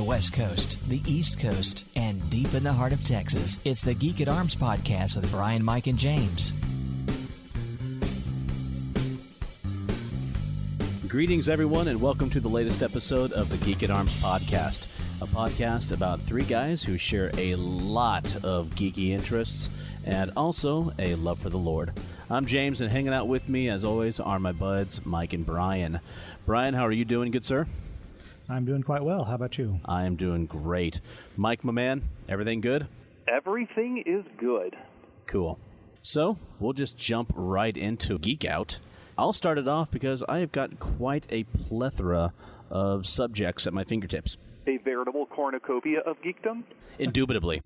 the West Coast, the East Coast, and deep in the heart of Texas. It's the Geek at Arms podcast with Bryan, Mike, and James. Greetings, everyone, and welcome to the latest episode of the Geek at Arms podcast, a podcast about three guys who share a lot of geeky interests and also a love for the Lord. I'm James, and hanging out with me, as always, are my buds, Mike and Bryan. Bryan, how are you doing, good sir? I'm doing quite well. How about you? I am doing great. Mike, my man, everything good? Everything is good. Cool. So, we'll just jump right into Geek Out. I'll start it off because I have got quite a plethora of subjects at my fingertips. A veritable cornucopia of geekdom? Indubitably.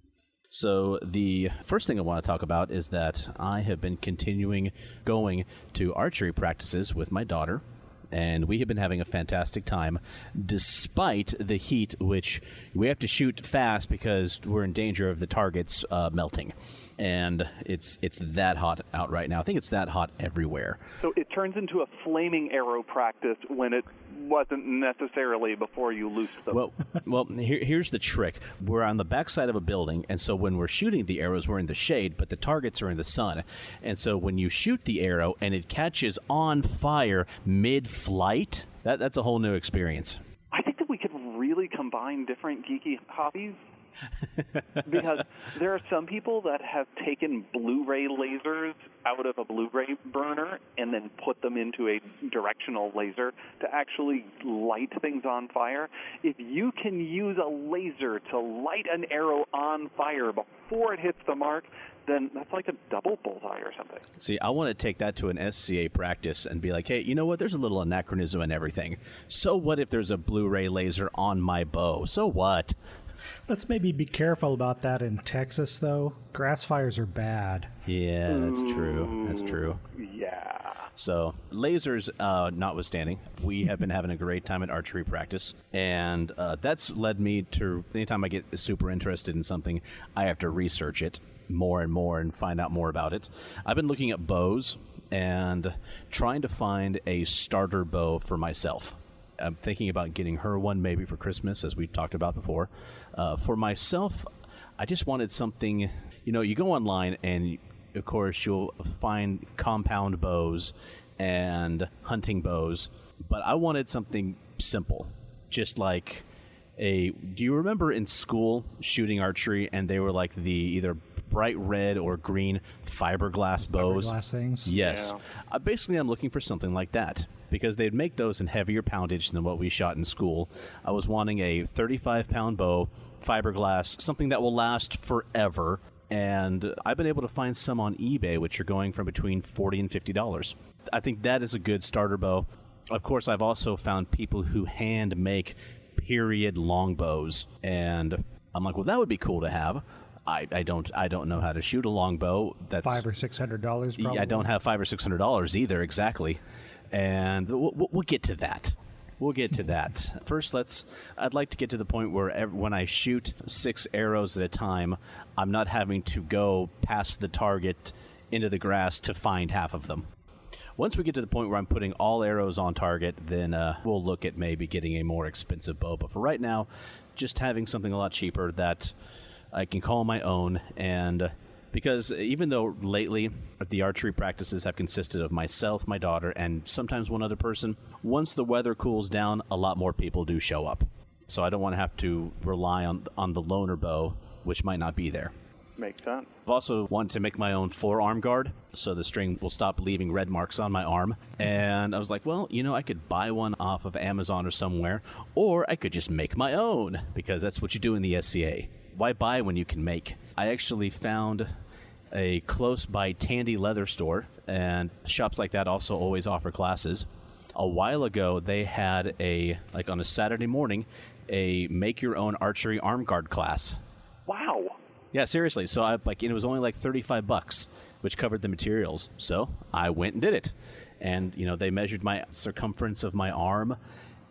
So the first thing I want to talk about is that I have been continuing going to archery practices with my daughter, and we have been having a fantastic time despite the heat, which we have to shoot fast because we're in danger of the targets melting. And it's that hot out right now. I think it's that hot everywhere. So it turns into a flaming arrow practice when it wasn't necessarily before you loosed them. Well, here's the trick. We're on the backside of a building, and so when we're shooting the arrows, we're in the shade, but the targets are in the sun. And so when you shoot the arrow and it catches on fire mid-flight, that's a whole new experience. I think that we could really combine different geeky hobbies. Because there are some people that have taken Blu-ray lasers out of a Blu-ray burner and then put them into a directional laser to actually light things on fire. If you can use a laser to light an arrow on fire before it hits the mark, then that's like a double bullseye or something. See, I want to take that to an SCA practice and be like, hey, you know what? There's a little anachronism in everything. So what if there's a Blu-ray laser on my bow? So what? Let's maybe be careful about that in Texas, though. Grass fires are bad. Yeah, that's true. That's true. Yeah. So, lasers notwithstanding, we have been having a great time at archery practice, and that's led me to, anytime I get super interested in something, I have to research it more and more and find out more about it. I've been looking at bows and trying to find a starter bow for myself. I'm thinking about getting her one maybe for Christmas, as we talked about before. For myself, I just wanted something, you go online and, of course, you'll find compound bows and hunting bows, but I wanted something simple, just like do you remember in school shooting archery and they were like the either bright red or green fiberglass bows? Fiberglass things? Yes. Yeah. Basically, I'm looking for something like that because they'd make those in heavier poundage than what we shot in school. I was wanting a 35-pound bow, fiberglass, something that will last forever. And I've been able to find some on eBay, which are going from between $40 and $50. I think that is a good starter bow. Of course, I've also found people who hand make period longbows, and I'm like, well, that would be cool to have. I don't know how to shoot a longbow. That's $500 or $600 probably. Yeah, I don't have $500 or $600 either, exactly. And we'll get to that. We'll get to that. First, I'd like to get to the point where when I shoot 6 arrows at a time, I'm not having to go past the target into the grass to find half of them. Once we get to the point where I'm putting all arrows on target, then we'll look at maybe getting a more expensive bow. But for right now, just having something a lot cheaper that I can call my own. And because even though lately the archery practices have consisted of myself, my daughter, and sometimes one other person, once the weather cools down, a lot more people do show up. So I don't want to have to rely on the loner bow, which might not be there. Makes sense. I've also wanted to make my own forearm guard so the string will stop leaving red marks on my arm. And I was like, well, I could buy one off of Amazon or somewhere, or I could just make my own, because that's what you do in the SCA. Why buy when you can make? I actually found a close-by Tandy leather store, and shops like that also always offer classes. A while ago, they had on a Saturday morning, a make-your-own archery arm guard class. Wow. Yeah, seriously. So it was only like $35, which covered the materials. So I went and did it. And, they measured my circumference of my arm,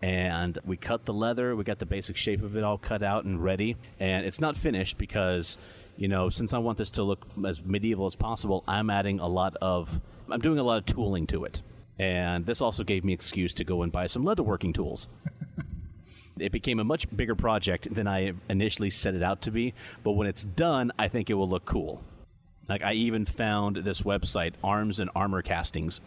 and we cut the leather. We got the basic shape of it all cut out and ready. And it's not finished because, since I want this to look as medieval as possible, I'm doing a lot of tooling to it. And this also gave me excuse to go and buy some leatherworking tools. It became a much bigger project than I initially set it out to be, but when it's done, I think it will look cool. Like, I even found this website, Arms and Armor Castings,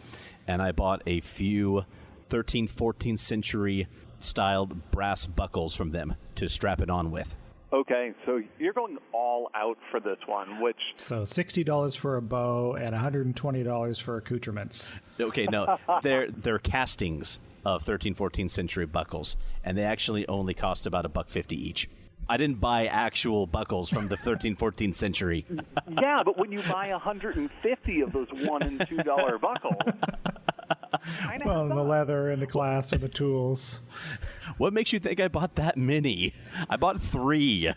and I bought a few 13th, 14th century styled brass buckles from them to strap it on with. Okay, so you're going all out for this one, which... So $60 for a bow and $120 for accoutrements. Okay, no, they're castings of 13th, 14th century buckles, and they actually only cost about $1.50 each. I didn't buy actual buckles from the 13th, 14th century. Yeah, but when you buy 150 of those $1 and $2 buckles... Well, and the leather and the glass and the tools. What makes you think I bought that many? I bought 3.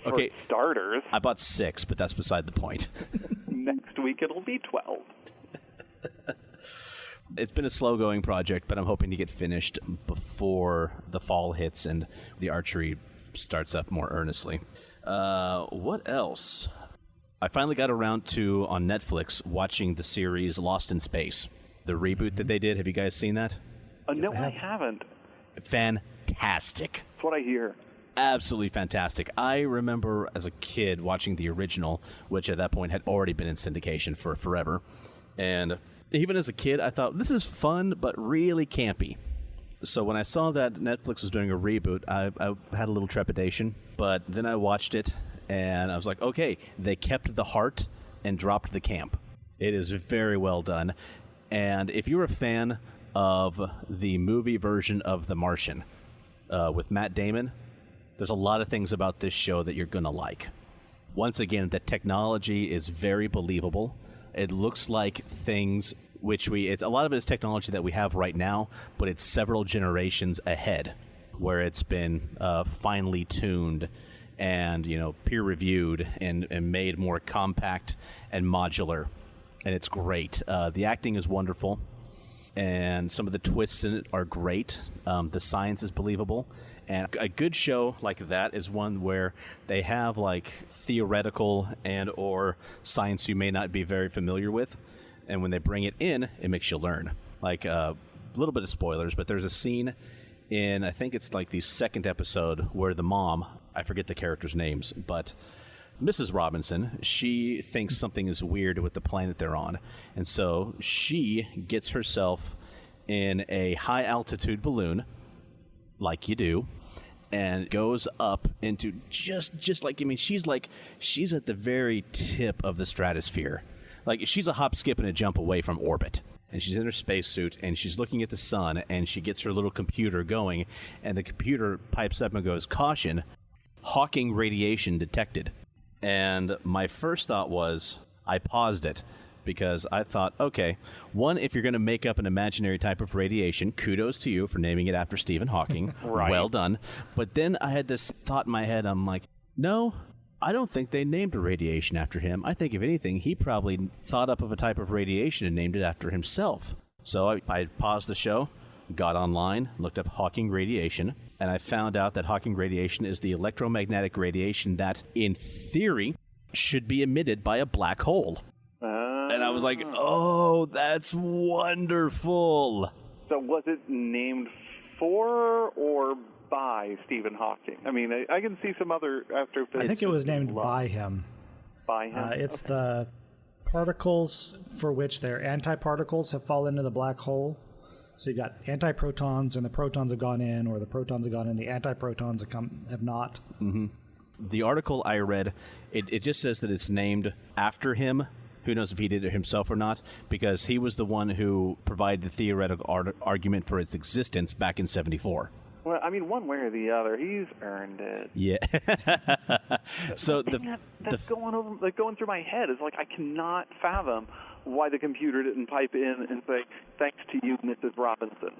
Okay, For starters. I bought 6, but that's beside the point. Next week it'll be 12. It's been a slow-going project, but I'm hoping to get finished before the fall hits and the archery starts up more earnestly. What else? I finally got around to, on Netflix, watching the series Lost in Space. The reboot that they did. Have you guys seen that? No, I haven't. Fantastic. That's what I hear. Absolutely fantastic. I remember as a kid watching the original, which at that point had already been in syndication for forever. And even as a kid, I thought, this is fun, but really campy. So when I saw that Netflix was doing a reboot, I had a little trepidation. But then I watched it, and I was like, okay, they kept the heart and dropped the camp. It is very well done. And if you're a fan of the movie version of The Martian with Matt Damon, there's a lot of things about this show that you're going to like. Once again, the technology is very believable. It looks like things it's a lot of it is technology that we have right now, but it's several generations ahead, where it's been finely tuned and, peer-reviewed and made more compact and modular. And it's great. The acting is wonderful, and some of the twists in it are great. The science is believable, and a good show like that is one where they have like theoretical and or science you may not be very familiar with, and when they bring it in, it makes you learn. Like a little bit of spoilers, but there's a scene in, I think it's like the second episode, where the mom, I forget the characters' names, but Mrs. Robinson, she thinks something is weird with the planet they're on. And so she gets herself in a high-altitude balloon, like you do, and goes up into she's at the very tip of the stratosphere. Like, she's a hop, skip, and a jump away from orbit. And she's in her spacesuit, and she's looking at the sun, and she gets her little computer going, and the computer pipes up and goes, "Caution, Hawking radiation detected." And my first thought was, I paused it, because I thought, okay, one, if you're going to make up an imaginary type of radiation, kudos to you for naming it after Stephen Hawking. Right. Well done. But then I had this thought in my head, I'm like, no, I don't think they named a radiation after him. I think, if anything, he probably thought up of a type of radiation and named it after himself. So I paused the show, got online, looked up Hawking radiation, and I found out that Hawking radiation is the electromagnetic radiation that, in theory, should be emitted by a black hole. And I was like, oh, that's wonderful. So was it named for or by Stephen Hawking? I mean, I can see some other astrophysics. I think it was named by him. By him? It's the particles for which their antiparticles have fallen into the black hole. So you got antiprotons, and the protons have gone in, or the protons have gone in, the antiprotons have not. Mm-hmm. The article I read, it just says that it's named after him. Who knows if he did it himself or not, because he was the one who provided the theoretical argument for its existence back in '74. Well, I mean, one way or the other, he's earned it. Yeah. So that's going through my head is like, I cannot fathom why the computer didn't pipe in and say, "Thanks to you, Mrs. Robinson."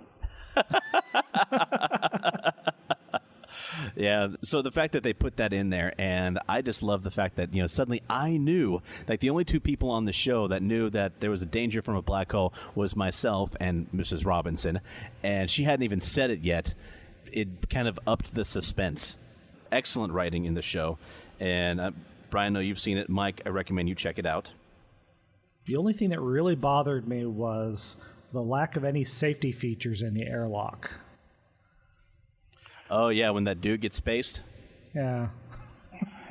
Yeah, so the fact that they put that in there, and I just love the fact that, suddenly I knew, like, the only two people on the show that knew that there was a danger from a black hole was myself and Mrs. Robinson, and she hadn't even said it yet. It kind of upped the suspense. Excellent writing in the show, and Brian, I know you've seen it. Mike, I recommend you check it out. The only thing that really bothered me was the lack of any safety features in the airlock. Oh, yeah, when that dude gets spaced? Yeah.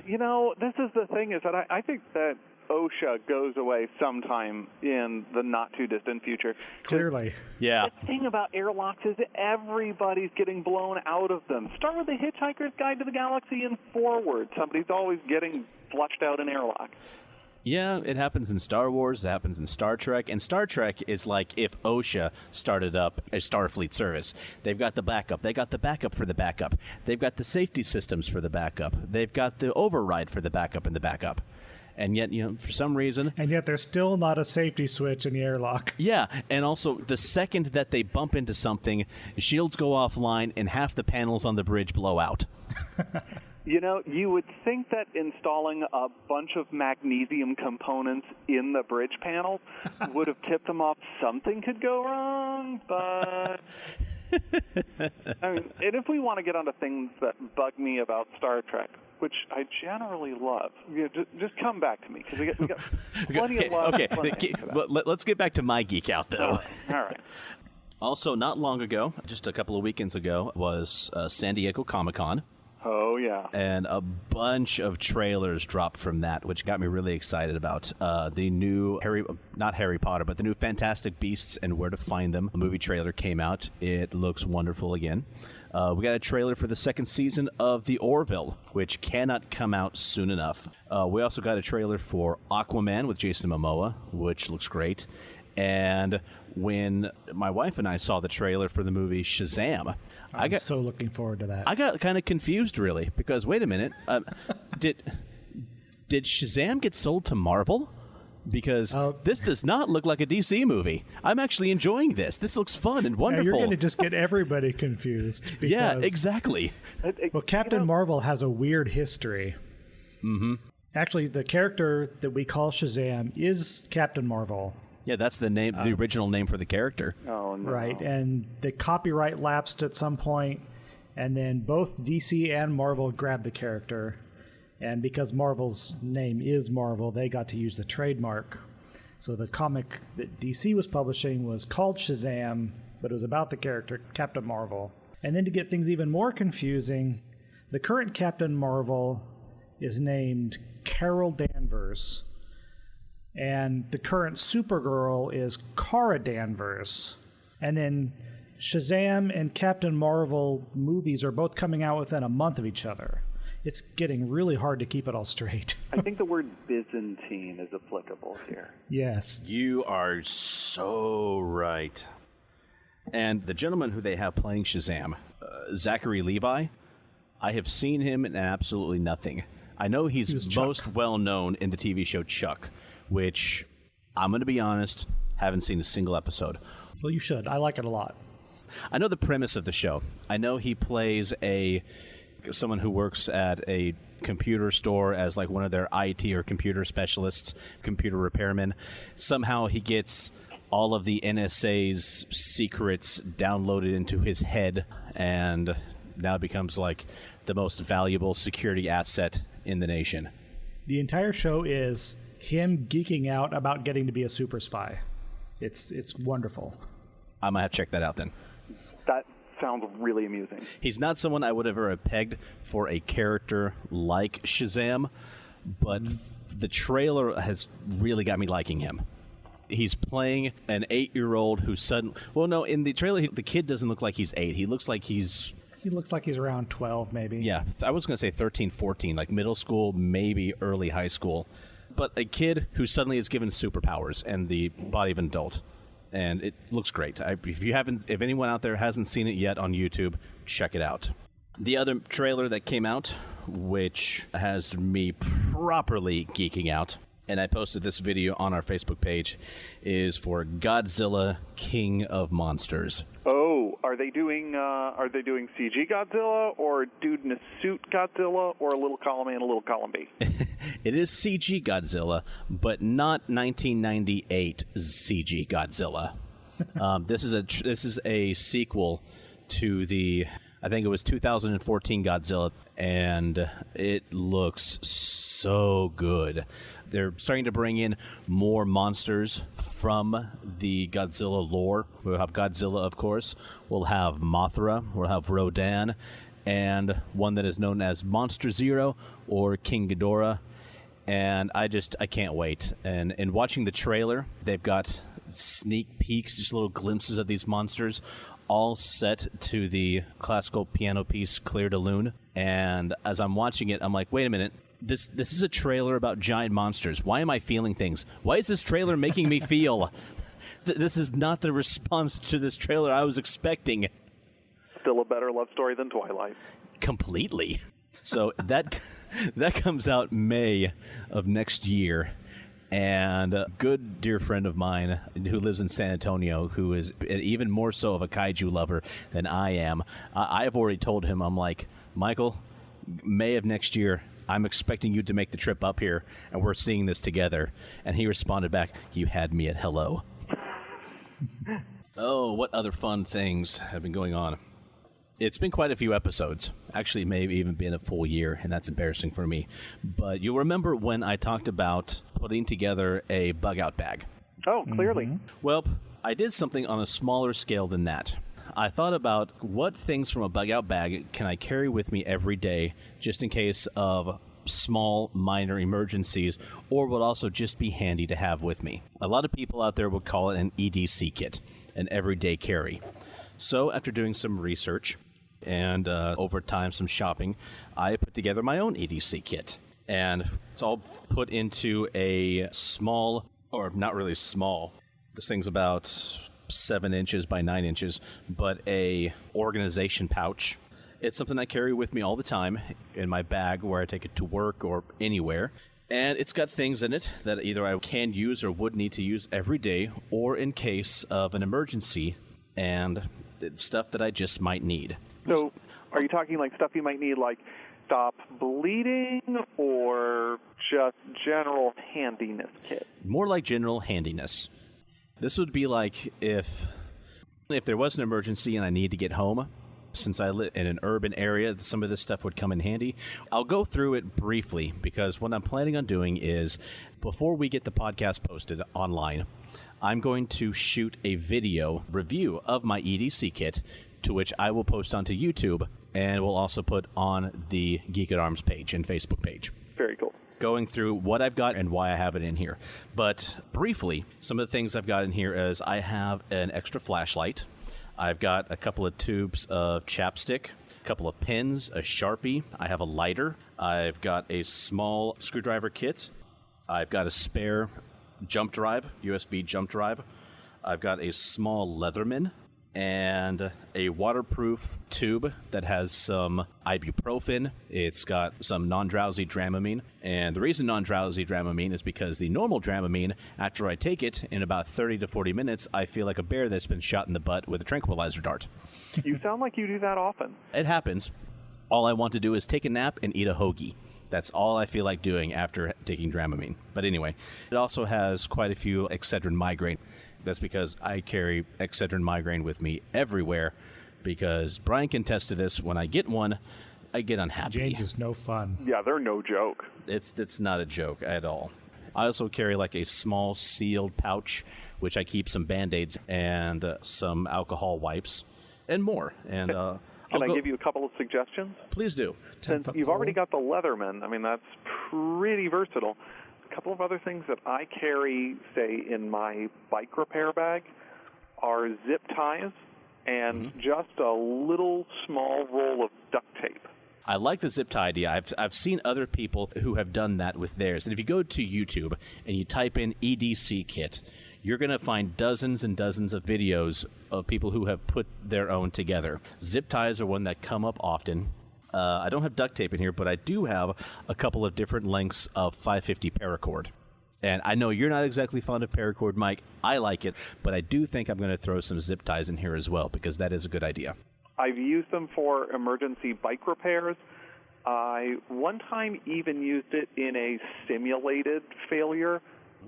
You know, this is the thing, is that I think that OSHA goes away sometime in the not-too-distant future. Clearly. Yeah. The thing about airlocks is everybody's getting blown out of them. Start with The Hitchhiker's Guide to the Galaxy and forward. Somebody's always getting flushed out an airlock. Yeah, it happens in Star Wars, it happens in Star Trek, and Star Trek is like if OSHA started up a Starfleet service. They've got the backup, they got the backup for the backup, they've got the safety systems for the backup, they've got the override for the backup and the backup. And yet, for some reason... And yet there's still not a safety switch in the airlock. Yeah, and also, the second that they bump into something, shields go offline and half the panels on the bridge blow out. You know, you would think that installing a bunch of magnesium components in the bridge panel would have tipped them off something could go wrong, but... I mean, and if we want to get onto things that bug me about Star Trek, which I generally love, just come back to me, because we got plenty of love. Okay, let's get back to my Geek Out, though. All right. Also, not long ago, just a couple of weekends ago, was San Diego Comic-Con. Oh, yeah. And a bunch of trailers dropped from that, which got me really excited about the new not Harry Potter, but the new Fantastic Beasts and Where to Find Them movie trailer came out. It looks wonderful again. We got a trailer for the second season of The Orville, which cannot come out soon enough. We also got a trailer for Aquaman with Jason Momoa, which looks great. And when my wife and I saw the trailer for the movie Shazam, I'm so looking forward to that. I got kind of confused, really, because wait a minute, did Shazam get sold to Marvel? Because this does not look like a DC movie. I'm actually enjoying this. This looks fun and wonderful. You're going to just get everybody confused. Because, yeah, exactly. Well, Captain Marvel has a weird history. Mm-hmm. Actually, the character that we call Shazam is Captain Marvel. Yeah, that's the name, the original name for the character. Oh, no. Right, and the copyright lapsed at some point, and then both DC and Marvel grabbed the character. And because Marvel's name is Marvel, they got to use the trademark. So the comic that DC was publishing was called Shazam, but it was about the character Captain Marvel. And then to get things even more confusing, the current Captain Marvel is named Carol Danvers. And the current Supergirl is Kara Danvers. And then Shazam and Captain Marvel movies are both coming out within a month of each other. It's getting really hard to keep it all straight. I think the word Byzantine is applicable here. Yes. You are so right. And the gentleman who they have playing Shazam, Zachary Levi, I have seen him in absolutely nothing. I know he's most well known in the TV show Chuck, which, I'm going to be honest, haven't seen a single episode. Well, you should. I like it a lot. I know the premise of the show. I know he plays someone who works at a computer store as like one of their IT or computer specialists, computer repairmen. Somehow he gets all of the NSA's secrets downloaded into his head and now becomes like the most valuable security asset in the nation. The entire show is him geeking out about getting to be a super spy. It's wonderful. I might have to check that out then. That sounds really amusing. He's not someone I would have ever pegged for a character like Shazam, but the trailer has really got me liking him. He's playing an 8-year-old who in the trailer, the kid doesn't look like he's 8. He looks like he's around 12, maybe. Yeah, I was going to say 13, 14, like middle school, maybe early high school. But a kid who suddenly is given superpowers and the body of an adult. And it looks great. If anyone out there hasn't seen it yet on YouTube, check it out. The other trailer that came out, which has me properly geeking out, and I posted this video on our Facebook page, is for Godzilla King of Monsters. Oh, are they doing CG Godzilla or dude in a suit Godzilla or a little column A and a little column B? It is CG Godzilla, but not 1998 CG Godzilla. This is a sequel to I think it was 2014 Godzilla, and it looks so good. They're starting to bring in more monsters from the Godzilla lore. We'll have Godzilla, of course. We'll have Mothra. We'll have Rodan. and one that is known as Monster Zero or King Ghidorah. And I can't wait. And in watching the trailer, they've got sneak peeks, just little glimpses of these monsters, all set to the classical piano piece Clair de Lune. And as I'm watching it, I'm like, wait a minute. This is a trailer about giant monsters. Why am I feeling things? Why is this trailer making me feel? This is not the response to this trailer I was expecting. Still a better love story than Twilight. Completely. So that comes out May of next year. And a good dear friend of mine who lives in San Antonio, who is even more so of a kaiju lover than I am, I've already told him, I'm like, Michael, May of next year, I'm expecting you to make the trip up here, and we're seeing this together. And he responded back, you had me at hello. Oh, what other fun things have been going on? It's been quite a few episodes. Actually, maybe even been a full year, and that's embarrassing for me. But you'll remember when I talked about putting together a bug-out bag. Oh, clearly. Mm-hmm. Well, I did something on a smaller scale than that. I thought about what things from a bug-out bag can I carry with me every day just in case of small, minor emergencies, or would also just be handy to have with me. A lot of people out there would call it an EDC kit, an everyday carry. So after doing some research and over time some shopping, I put together my own EDC kit. And it's all put into a small, or not really small, this thing's about 7 inches by 9 inches, but a organization pouch. It's something I carry with me all the time in my bag where I take it to work or anywhere. And it's got things in it that either I can use or would need to use every day, or in case of an emergency, and it's stuff that I just might need. So are you talking like stuff you might need, like stop bleeding, or just general handiness kit? More like general handiness. This would be like if there was an emergency and I need to get home. Since I live in an urban area, some of this stuff would come in handy. I'll go through it briefly because what I'm planning on doing is, before we get the podcast posted online, I'm going to shoot a video review of my EDC kit, to which I will post onto YouTube, and we'll also put on the Geek at Arms page and Facebook page. Very cool. Going through what I've got and why I have it in here. But briefly, some of the things I've got in here is I have an extra flashlight. I've got a couple of tubes of chapstick, a couple of pins, a Sharpie. I have a lighter. I've got a small screwdriver kit. I've got a spare jump drive, USB jump drive. I've got a small Leatherman and a waterproof tube that has some ibuprofen. It's got some non-drowsy Dramamine. And the reason non-drowsy Dramamine is because the normal Dramamine, after I take it, in about 30 to 40 minutes, I feel like a bear that's been shot in the butt with a tranquilizer dart. You sound like you do that often. It happens. All I want to do is take a nap and eat a hoagie. That's all I feel like doing after taking Dramamine. But anyway, it also has quite a few Excedrin migraine. That's because I carry Excedrin migraine with me everywhere, because Bryan can attest to this. When I get one, I get unhappy. James is no fun. Yeah, they're no joke. It's not a joke at all. I also carry like a small sealed pouch, which I keep some Band-Aids and some alcohol wipes and more. And Can I give you a couple of suggestions? Please do. Since you've already got the Leatherman, I mean, that's pretty versatile. A couple of other things that I carry, say, in my bike repair bag are zip ties and just a little small roll of duct tape. I like the zip tie idea. I've seen other people who have done that with theirs. And if you go to YouTube and you type in EDC Kit, you're going to find dozens and dozens of videos of people who have put their own together. Zip ties are one that come up often. I don't have duct tape in here, but I do have a couple of different lengths of 550 paracord. And I know you're not exactly fond of paracord, Mike. I like it, but I do think I'm going to throw some zip ties in here as well, because that is a good idea. I've used them for emergency bike repairs. I one time even used it in a simulated failure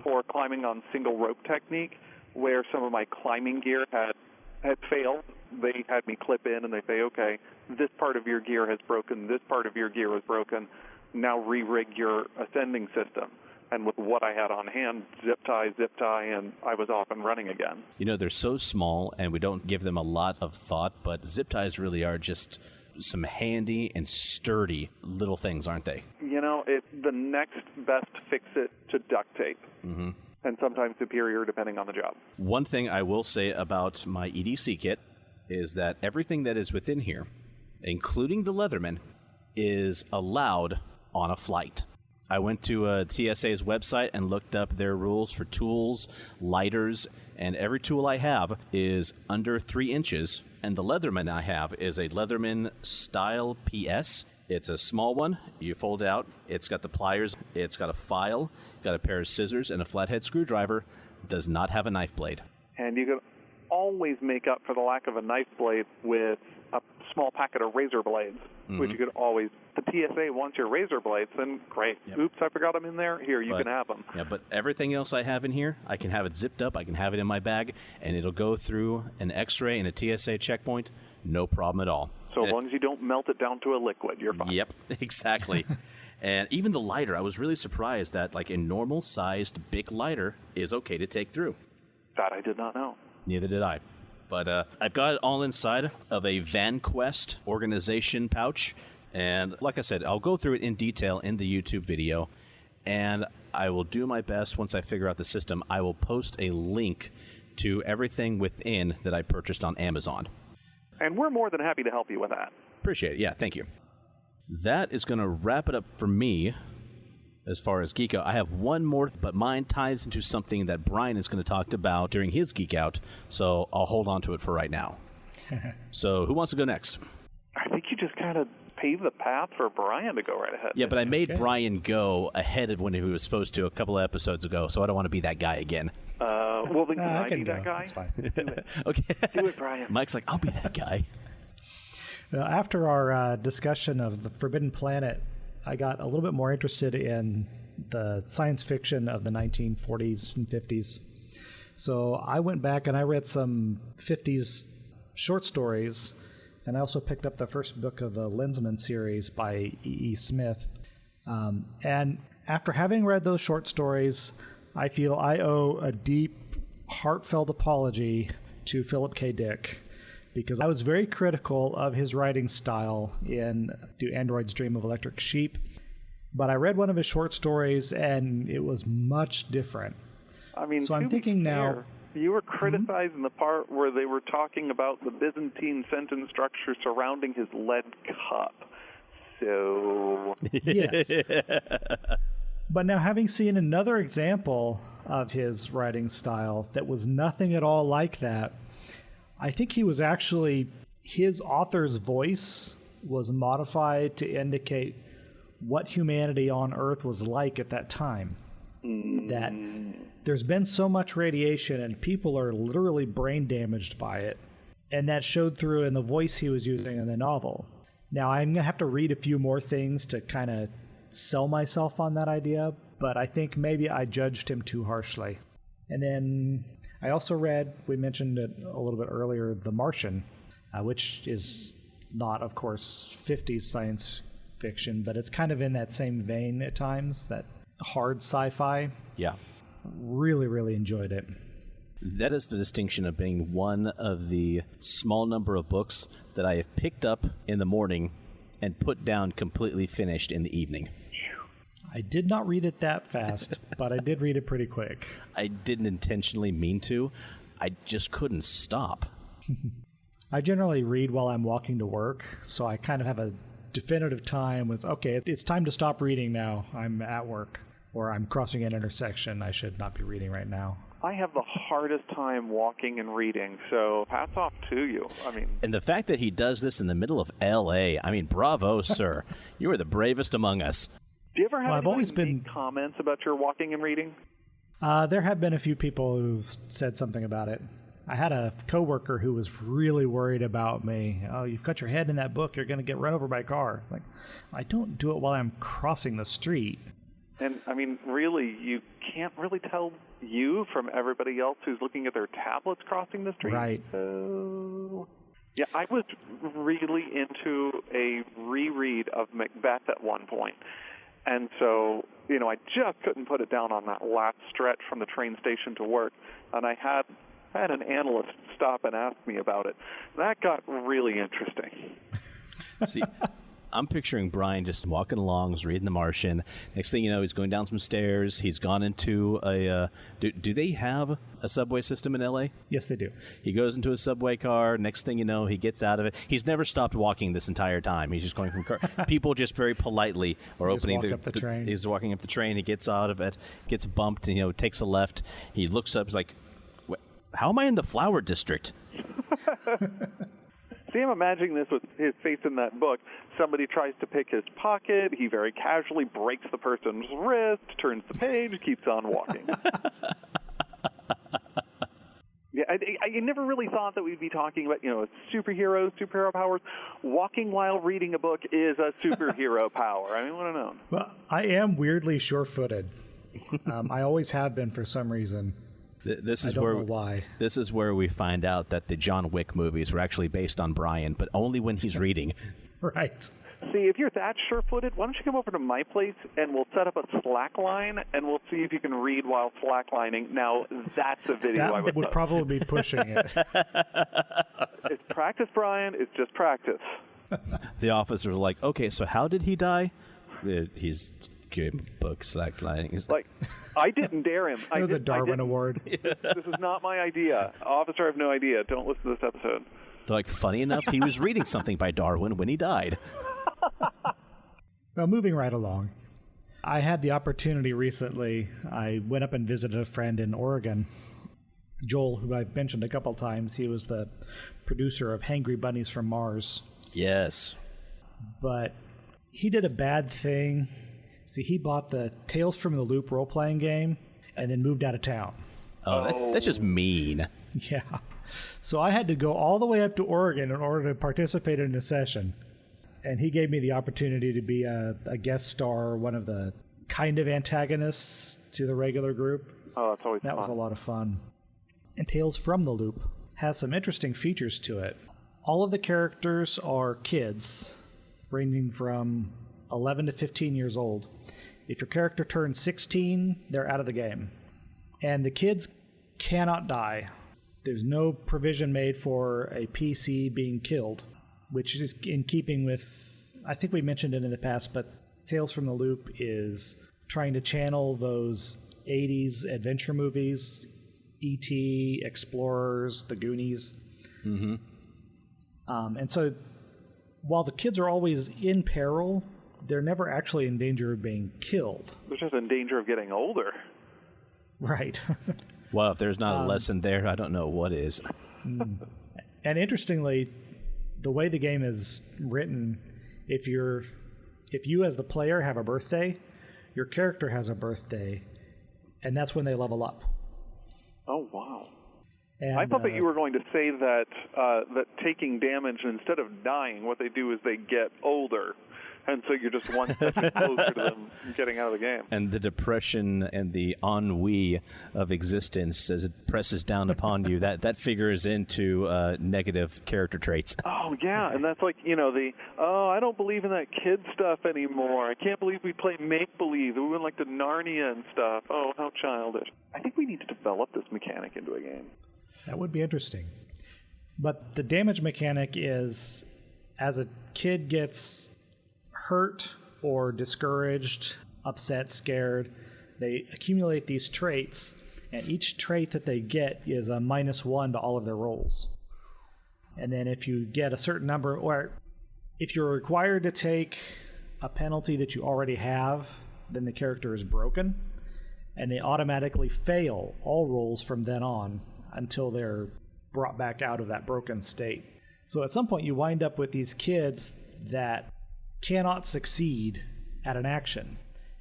for climbing on single rope technique, where some of my climbing gear had failed. They had me clip in and they say, okay, this part of your gear has broken, this part of your gear is broken, now re-rig your ascending system. And with what I had on hand, zip tie, and I was off and running again. You know, they're so small and we don't give them a lot of thought, but zip ties really are just some handy and sturdy little things, aren't they? You know, the next best fix-it to duct tape. Mm-hmm. And sometimes superior depending on the job. One thing I will say about my EDC kit is that everything that is within here, including the Leatherman, is allowed on a flight. I went to TSA's website and looked up their rules for tools, lighters, and every tool I have is under 3 inches. And the Leatherman I have is a Leatherman Style PS. It's a small one. You fold it out. It's got the pliers. It's got a file. It's got a pair of scissors and a flathead screwdriver. It does not have a knife blade. And you can always make up for the lack of a knife blade with a small packet of razor blades, which you could always... The TSA wants your razor blades, then great. Yep. Oops, I forgot them in there. Here, you can have them. Yeah, but everything else I have in here, I can have it zipped up, I can have it in my bag, and it'll go through an X-ray and a TSA checkpoint, no problem at all. So as long as you don't melt it down to a liquid, you're fine. Yep, exactly. And even the lighter, I was really surprised that like a normal-sized big lighter is okay to take through. That I did not know. Neither did I. But I've got it all inside of a VanQuest organization pouch. And like I said, I'll go through it in detail in the YouTube video. And I will do my best once I figure out the system. I will post a link to everything within that I purchased on Amazon. And we're more than happy to help you with that. Appreciate it. Yeah, thank you. That is going to wrap it up for me as far as Geek Out. I have one more, but mine ties into something that Bryan is going to talk about during his Geek Out, so I'll hold on to it for right now. So who wants to go next? I think you just kind of paved the path for Bryan to go right ahead. Yeah, but I made Bryan go ahead of when he was supposed to a couple of episodes ago, so I don't want to be that guy again. Well, then can I be that guy? That's fine. Do it. Okay. Do it, Bryan. Mike's like, I'll be that guy. After our discussion of the Forbidden Planet, I got a little bit more interested in the science fiction of the 1940s and 50s. So I went back and I read some 50s short stories, and I also picked up the first book of the Lensman series by E.E. Smith. And after having read those short stories, I feel I owe a deep, heartfelt apology to Philip K. Dick, because I was very critical of his writing style in Do Androids Dream of Electric Sheep. But I read one of his short stories, and it was much different. I mean, so I'm thinking now... You were criticizing the part where they were talking about the Byzantine sentence structure surrounding his lead cup. So... Yes. But now, having seen another example of his writing style that was nothing at all like that, I think he was actually... His author's voice was modified to indicate what humanity on Earth was like at that time. That there's been so much radiation and people are literally brain damaged by it. And that showed through in the voice he was using in the novel. Now, I'm going to have to read a few more things to kind of sell myself on that idea, but I think maybe I judged him too harshly. And then I also read, we mentioned it a little bit earlier, The Martian, which is not, of course, 50s science fiction, but it's kind of in that same vein at times, that hard sci-fi. Yeah. Really, really enjoyed it. That is the distinction of being one of the small number of books that I have picked up in the morning and put down completely finished in the evening. I did not read it that fast, but I did read it pretty quick. I didn't intentionally mean to. I just couldn't stop. I generally read while I'm walking to work, so I kind of have a definitive time with, okay, it's time to stop reading now. I'm at work, or I'm crossing an intersection. I should not be reading right now. I have the hardest time walking and reading, so hats off to you. I mean, and the fact that he does this in the middle of L.A., I mean, bravo, sir. You are the bravest among us. Do you ever have any comments about your walking and reading? There have been a few people who've said something about it. I had a coworker who was really worried about me. Oh, you've got your head in that book. You're going to get run over by a car. Like, I don't do it while I'm crossing the street. And, I mean, really, you can't really tell you from everybody else who's looking at their tablets crossing the street. Right. So, yeah, I was really into a reread of Macbeth at one point. And so, you know, I just couldn't put it down on that last stretch from the train station to work. And I had an analyst stop and ask me about it. That got really interesting. See, I'm picturing Bryan just walking along, he's reading The Martian. Next thing you know, he's going down some stairs. He's gone into a... Do they have a subway system in L.A.? Yes, they do. He goes into a subway car. Next thing you know, he gets out of it. He's never stopped walking this entire time. He's just going from car. People just very politely are opening the train. He's walking up the train. He gets out of it, gets bumped, and, takes a left. He looks up. He's like, how am I in the flower district? See, I'm imagining this with his face in that book. Somebody tries to pick his pocket. He very casually breaks the person's wrist, turns the page, keeps on walking. Yeah, I never really thought that we'd be talking about, superhero powers. Walking while reading a book is a superhero power. I mean, what a know. Well, I am weirdly sure-footed. I always have been for some reason. This is I don't know why. This is where we find out that the John Wick movies were actually based on Bryan, but only when he's reading. Right. See, if you're that sure-footed, why don't you come over to my place and we'll set up a slack line and we'll see if you can read while slacklining. Now, that's a video I would love. Probably be pushing it. It's practice, Bryan. It's just practice. The officers are like, okay, so how did he die? He's good book slacklining. He's like, I didn't dare him. It was a Darwin Award. This is not my idea. Officer, I have no idea. Don't listen to this episode. They're like, funny enough, he was reading something by Darwin when he died. Well, moving right along. I had the opportunity recently. I went up and visited a friend in Oregon, Joel, who I've mentioned a couple times. He was the producer of Hangry Bunnies from Mars. Yes. But he did a bad thing. See, he bought the Tales from the Loop role-playing game and then moved out of town. Oh, that's just mean. Yeah. So I had to go all the way up to Oregon in order to participate in a session. And he gave me the opportunity to be a guest star, one of the kind of antagonists to the regular group. Oh, that's always fun. That was a lot of fun. And Tales from the Loop has some interesting features to it. All of the characters are kids, ranging from 11 to 15 years old. If your character turns 16, they're out of the game. And the kids cannot die. There's no provision made for a PC being killed, which is in keeping with, I think we mentioned it in the past, but Tales from the Loop is trying to channel those 80s adventure movies, E.T., Explorers, The Goonies. Mm-hmm. And so while the kids are always in peril, they're never actually in danger of being killed. They're just in danger of getting older. Right. Well, if there's not a lesson there, I don't know what is. And interestingly, the way the game is written, if you as the player have a birthday, your character has a birthday, and that's when they level up. Oh, wow. And, I thought that you were going to say that that taking damage, instead of dying, what they do is they get older. And so you're just one step closer to them getting out of the game. And the depression and the ennui of existence as it presses down upon you, that figures into negative character traits. Oh, yeah. And that's like, I don't believe in that kid stuff anymore. I can't believe we play make-believe. We went like to Narnia and stuff. Oh, how childish. I think we need to develop this mechanic into a game. That would be interesting. But the damage mechanic is, as a kid gets hurt or discouraged, upset, scared, they accumulate these traits, and each trait that they get is a -1 to all of their rolls. And then if you get a certain number, or if you're required to take a penalty that you already have, then the character is broken, and they automatically fail all rolls from then on until they're brought back out of that broken state. So at some point you wind up with these kids that cannot succeed at an action.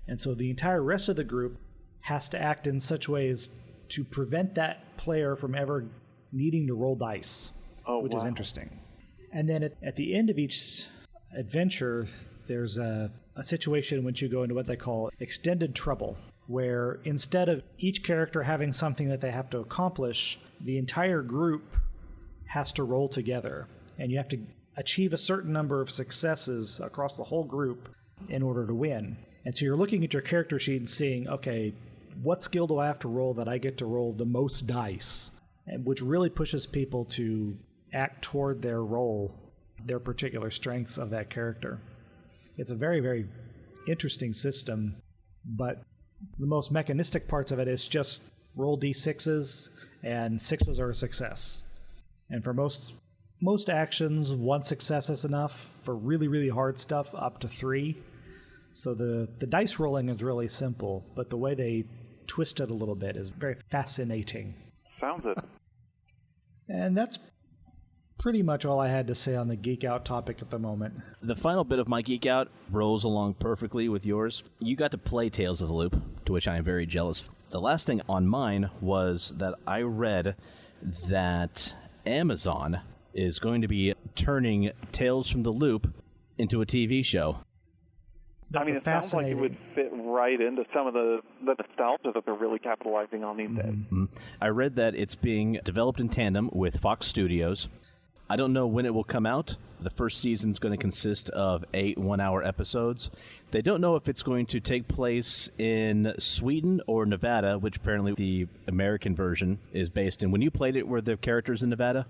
And so the entire rest of the group has to act in such ways to prevent that player from ever needing to roll dice, which is interesting. And then at the end of each adventure, there's a situation in which you go into what they call extended trouble, where instead of each character having something that they have to accomplish, the entire group has to roll together. And you have to achieve a certain number of successes across the whole group in order to win. And so you're looking at your character sheet and seeing, okay, what skill do I have to roll that I get to roll the most dice? And which really pushes people to act toward their role their particular strengths of that character. It's a very, very interesting system, but the most mechanistic parts of it is just roll d6s, and 6s are a success. And for most actions, 1 success is enough. For really, really hard stuff, up to 3. So the dice rolling is really simple, but the way they twist it a little bit is very fascinating. Sounds it. And that's pretty much all I had to say on the Geek Out topic at the moment. The final bit of my Geek Out rolls along perfectly with yours. You got to play Tales of the Loop, to which I am very jealous. The last thing on mine was that I read that Amazon is going to be turning Tales from the Loop into a TV show. That's it sounds like it would fit right into some of the nostalgia that they're really capitalizing on these days. Mm-hmm. I read that it's being developed in tandem with Fox Studios. I don't know when it will come out. The first season's going to consist of 8 one-hour episodes. They don't know if it's going to take place in Sweden or Nevada, which apparently the American version is based in. When you played it, were the characters in Nevada?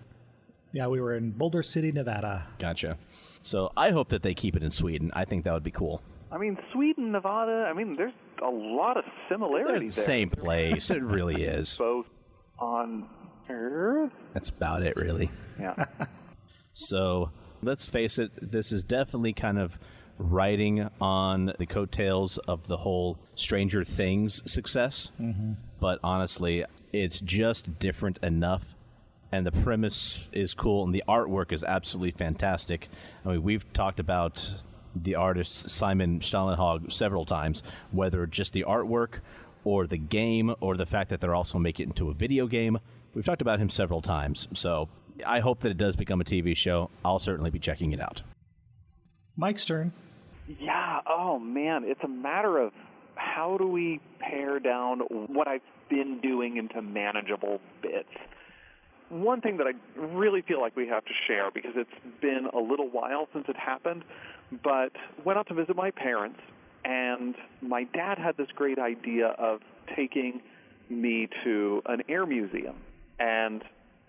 Yeah, we were in Boulder City, Nevada. Gotcha. So I hope that they keep it in Sweden. I think that would be cool. Sweden, Nevada, there's a lot of similarities there. Same place. It really is. Both on Earth? That's about it, really. Yeah. So, let's face it, this is definitely kind of riding on the coattails of the whole Stranger Things success. Mm-hmm. But honestly, it's just different enough. And the premise is cool, and the artwork is absolutely fantastic. We've talked about the artist Simon Stahlenhag several times, whether just the artwork or the game or the fact that they're also making it into a video game. We've talked about him several times, so I hope that it does become a TV show. I'll certainly be checking it out. Mike's turn. Yeah, oh man, it's a matter of how do we pare down what I've been doing into manageable bits. One thing that I really feel like we have to share, because it's been a little while since it happened, but went out to visit my parents, and my dad had this great idea of taking me to an air museum. And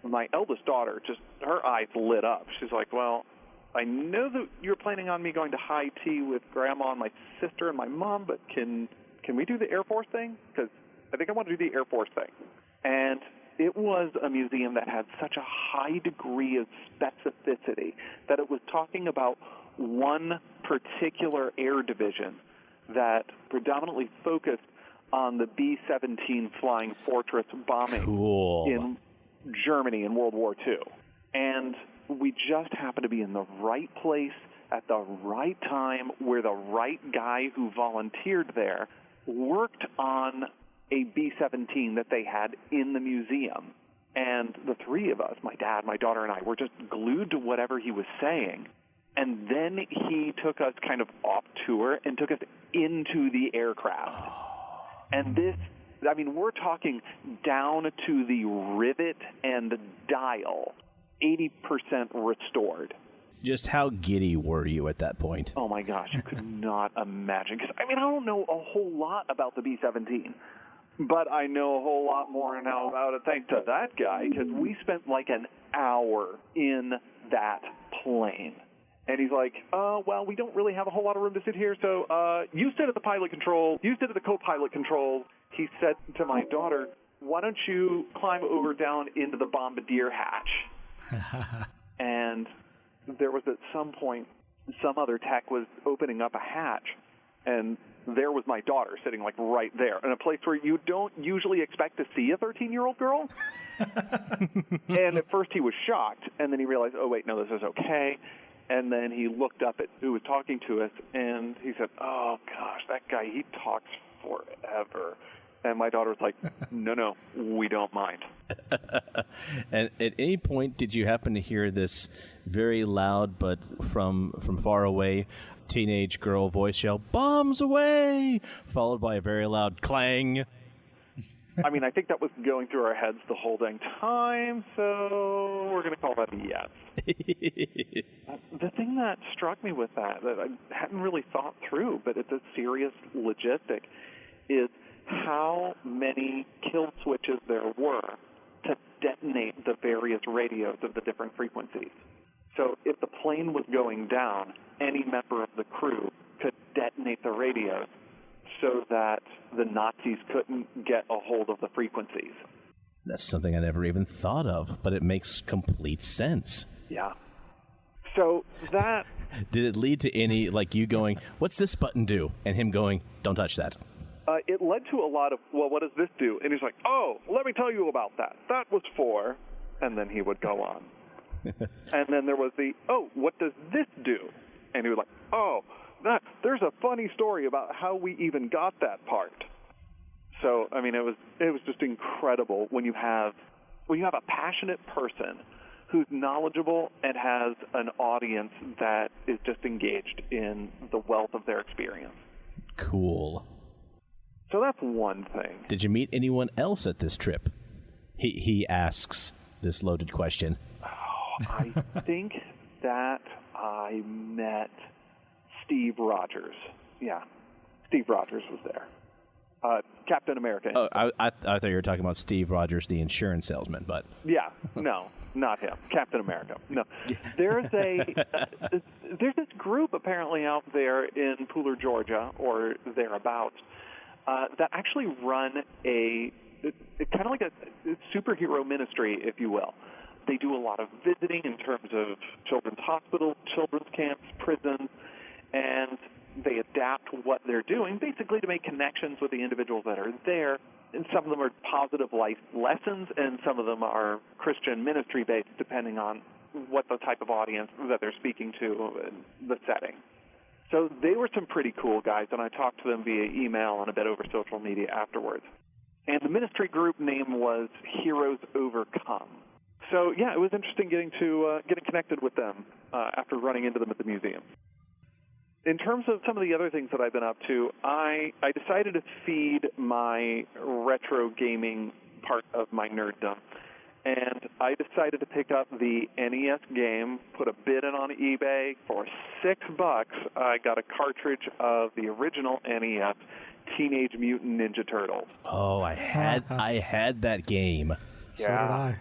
my eldest daughter, just her eyes lit up. She's like, well, I know that you're planning on me going to high tea with Grandma and my sister and my mom, but can we do the Air Force thing? Because I think I want to do the Air Force thing. And it was a museum that had such a high degree of specificity that it was talking about one particular air division that predominantly focused on the B-17 Flying Fortress bombing in Germany in World War II. And we just happened to be in the right place at the right time where the right guy who volunteered there worked on a B-17 that they had in the museum. And the three of us, my dad, my daughter, and I, were just glued to whatever he was saying. And then he took us kind of off tour and took us into the aircraft. And this, we're talking down to the rivet and the dial, 80% restored. Just how giddy were you at that point? Oh, my gosh, you could not imagine. Because, I don't know a whole lot about the B-17. But I know a whole lot more now about it thanks to that guy, because we spent like an hour in that plane. And he's like, well, we don't really have a whole lot of room to sit here, so you sit at the pilot controls, you sit at the co-pilot controls. He said to my daughter, why don't you climb over down into the bombardier hatch? And there was at some point, some other tech was opening up a hatch, and there was my daughter sitting like right there in a place where you don't usually expect to see a 13-year-old girl. And at first he was shocked, and then he realized, oh, wait, no, this is okay. And then he looked up at who was talking to us, and he said, oh, gosh, that guy, he talks forever. And my daughter was like, no, we don't mind. And at any point, did you happen to hear this very loud, but from far away, teenage girl voice yell, bombs away, followed by a very loud clang? I think that was going through our heads the whole dang time, so we're going to call that a yes. The thing that struck me with that I hadn't really thought through, but it's a serious logistic, is how many kill switches there were to detonate the various radios of the different frequencies. So if the plane was going down, any member of the crew could detonate the radios so that the Nazis couldn't get a hold of the frequencies. That's something I never even thought of, but it makes complete sense. Yeah. So that... Did it lead to any, like, you going, what's this button do? And him going, don't touch that. It led to a lot of, well, what does this do? And he's like, oh, let me tell you about that. That was for... And then he would go on. And then there was the, oh, what does this do? And he was like, oh, there's a funny story about how we even got that part. So, I mean, it was just incredible when you have a passionate person who's knowledgeable and has an audience that is just engaged in the wealth of their experience. Cool. So that's one thing. Did you meet anyone else at this trip? He asks this loaded question. Oh, I think that I met Steve Rogers. Yeah, Steve Rogers was there. Captain America. Oh, I thought you were talking about Steve Rogers, the insurance salesman, but... Yeah, no, not him. Captain America. No. There's this group apparently out there in Pooler, Georgia, or thereabouts, that actually run kind of like a superhero ministry, if you will. They do a lot of visiting in terms of children's hospitals, children's camps, prisons, and they adapt what they're doing basically to make connections with the individuals that are there. And some of them are positive life lessons, and some of them are Christian ministry-based, depending on what the type of audience that they're speaking to, the setting. So they were some pretty cool guys, and I talked to them via email and a bit over social media afterwards. And the ministry group name was Heroes Overcome. So, yeah, it was interesting getting connected with them after running into them at the museum. In terms of some of the other things that I've been up to, I decided to feed my retro gaming part of my nerddom. And I decided to pick up the NES game, put a bid in on eBay. For $6, I got a cartridge of the original NES, Teenage Mutant Ninja Turtles. Oh, I had that game. So did I.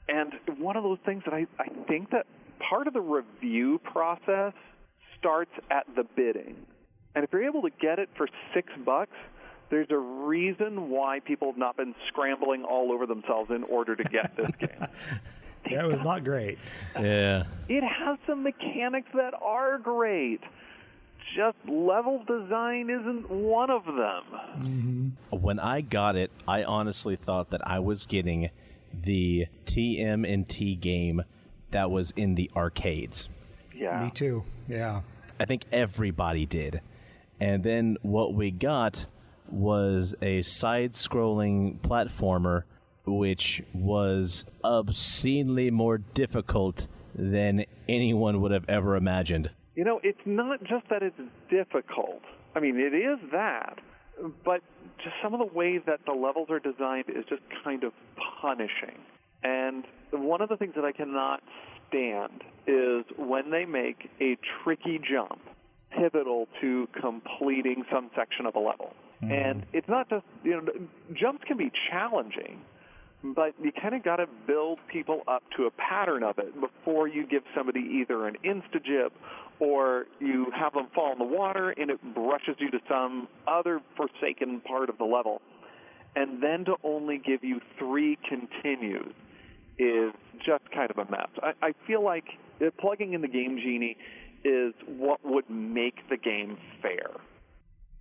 And one of those things that I think that part of the review process starts at the bidding. And if you're able to get it for $6, there's a reason why people have not been scrambling all over themselves in order to get this game. Yeah, it was not great. Yeah. It has some mechanics that are great. Just level design isn't one of them. Mm-hmm. When I got it, I honestly thought that I was getting the TM&T game that was in the arcades. Yeah. Me too. Yeah. I think everybody did. And then what we got was a side-scrolling platformer which was obscenely more difficult than anyone would have ever imagined. You know, it's not just that it's difficult. I mean, it is that, but just some of the ways that the levels are designed is just kind of punishing. And one of the things that I cannot stand is when they make a tricky jump pivotal to completing some section of a level. Mm-hmm. And it's not just, jumps can be challenging, but you kind of got to build people up to a pattern of it before you give somebody either an insta-jib or you have them fall in the water and it brushes you to some other forsaken part of the level. And then to only give you 3 continues is just kind of a mess. I feel like plugging in the Game Genie is what would make the game fair.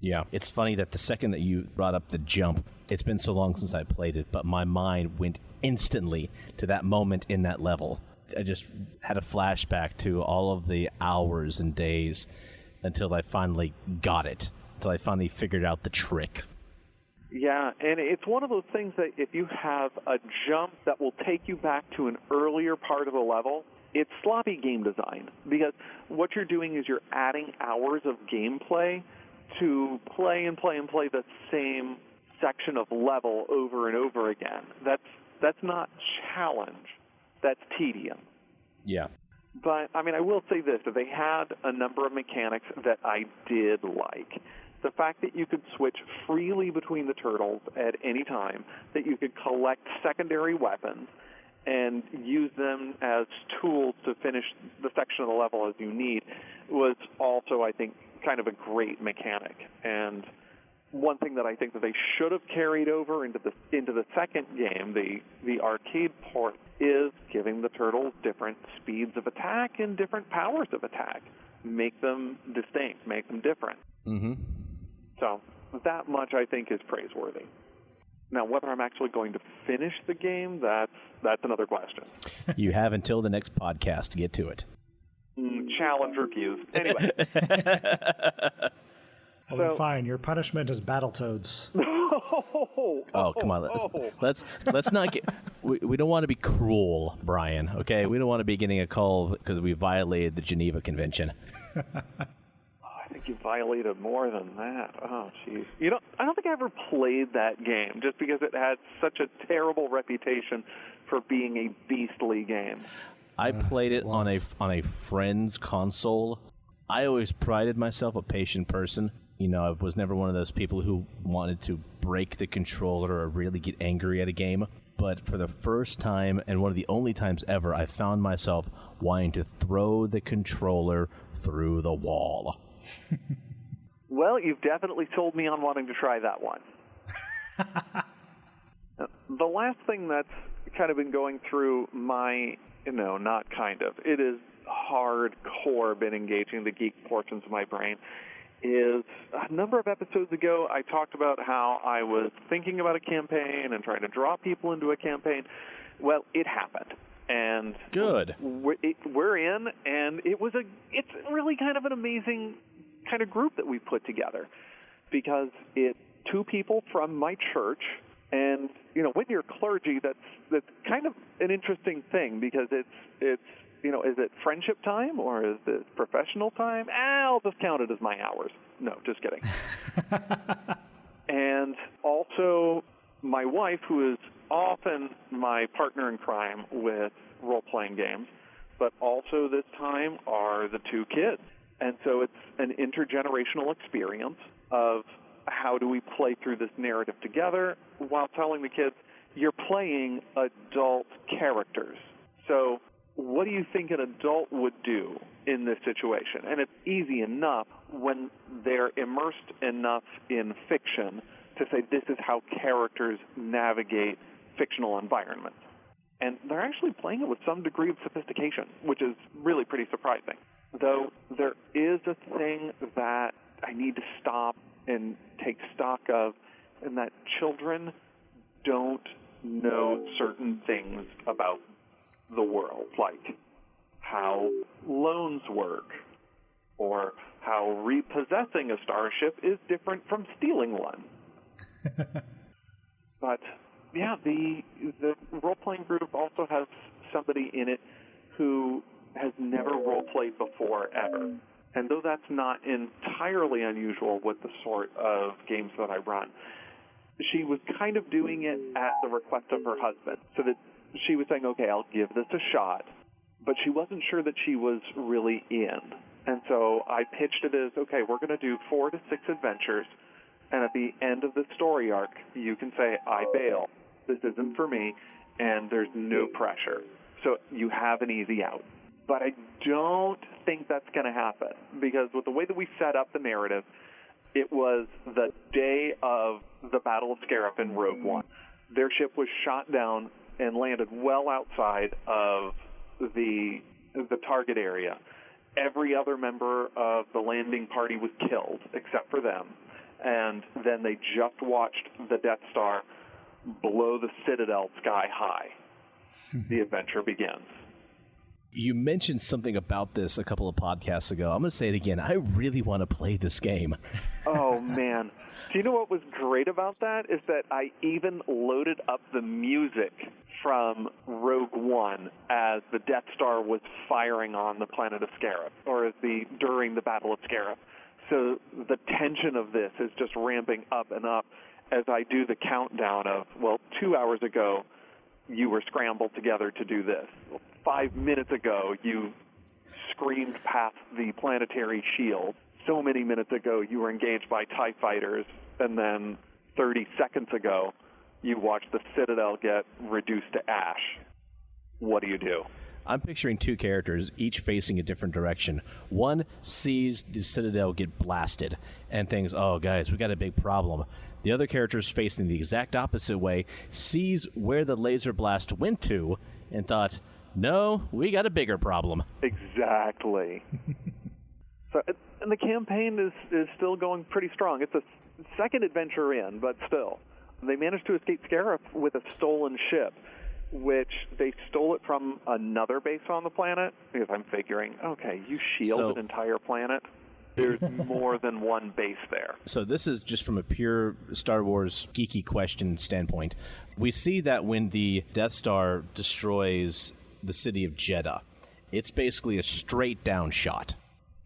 Yeah, it's funny that the second that you brought up the jump, it's been so long since I played it, but my mind went instantly to that moment in that level. I just had a flashback to all of the hours and days until I finally got it, until I finally figured out the trick. Yeah, and it's one of those things that if you have a jump that will take you back to an earlier part of the level, it's sloppy game design, because what you're doing is you're adding hours of gameplay to play the same section of level over and over again. That's not challenge. That's tedium. Yeah. But, I mean, I will say this, that they had a number of mechanics that I did like. The fact that you could switch freely between the turtles at any time, that you could collect secondary weapons, and use them as tools to finish the section of the level as you need was also, I think, kind of a great mechanic. And one thing that I think that they should have carried over into the second game, the arcade port, is giving the turtles different speeds of attack and different powers of attack. Make them distinct, make them different. Mm-hmm. So that much, I think, is praiseworthy. Now, whether I'm actually going to finish the game, that's another question. You have until the next podcast to get to it. Challenge reviews. Anyway. Well, fine. Your punishment is Battletoads. Oh, come on. Let's not get... We don't want to be cruel, Brian, okay? We don't want to be getting a call because we violated the Geneva Convention. I think you violated more than that. Oh, jeez. I don't think I ever played that game just because it had such a terrible reputation for being a beastly game. I played it on a friend's console. I always prided myself a patient person. I was never one of those people who wanted to break the controller or really get angry at a game. But for the first time, and one of the only times ever, I found myself wanting to throw the controller through the wall. Well, you've definitely sold me on wanting to try that one. The last thing that's kind of been going through my, not kind of, it is hardcore been engaging the geek portions of my brain, is a number of episodes ago I talked about how I was thinking about a campaign and trying to draw people into a campaign. Well, it happened. And good. We're in, and it's really kind of an amazing kind of group that we put together, because it's two people from my church, and when you're clergy, that's kind of an interesting thing, because it's is it friendship time or is it professional time? I'll just count it as my hours. No, just kidding. And also my wife, who is often my partner in crime with role-playing games, but also this time are the two kids. And so it's an intergenerational experience of how do we play through this narrative together while telling the kids, you're playing adult characters. So what do you think an adult would do in this situation? And it's easy enough when they're immersed enough in fiction to say this is how characters navigate fictional environments. And they're actually playing it with some degree of sophistication, which is really pretty surprising. Though there is a thing that I need to stop and take stock of, and that children don't know certain things about the world, like how loans work, or how repossessing a starship is different from stealing one. But yeah, the role-playing group also has somebody in it who has never role-played before, ever. And though that's not entirely unusual with the sort of games that I run, she was kind of doing it at the request of her husband, so that she was saying, okay, I'll give this a shot, but she wasn't sure that she was really in. And so I pitched it as, okay, we're going to do 4 to 6 adventures, and at the end of the story arc, you can say, I bail. This isn't for me, and there's no pressure. So you have an easy out. But I don't think that's going to happen, because with the way that we set up the narrative, it was the day of the Battle of Scarif in Rogue One. Their ship was shot down and landed well outside of the target area. Every other member of the landing party was killed except for them. And then they just watched the Death Star blow the Citadel sky high. The adventure begins. You mentioned something about this a couple of podcasts ago. I'm going to say it again. I really want to play this game. Oh, man. Do you know what was great about that? Is that I even loaded up the music from Rogue One as the Death Star was firing on the planet of Scarif, or during the Battle of Scarif. So the tension of this is just ramping up and up as I do the countdown of, 2 hours ago, you were scrambled together to do this. 5 minutes ago, you screamed past the planetary shield. So many minutes ago, you were engaged by TIE fighters, and then 30 seconds ago, you watched the Citadel get reduced to ash. what do you do? I'm picturing two characters, each facing a different direction. One sees the Citadel get blasted and thinks, oh, guys, we got a big problem. The other character's facing the exact opposite way, sees where the laser blast went to, and thought, no, we got a bigger problem. Exactly. And the campaign is still going pretty strong. It's a second adventure in, but still. They managed to escape Scarif with a stolen ship, which they stole it from another base on the planet, because I'm figuring, okay, you shield an entire planet. There's more than one base there. So this is just from a pure Star Wars geeky question standpoint. We see that when the Death Star destroys the city of Jeddah, it's basically a straight down shot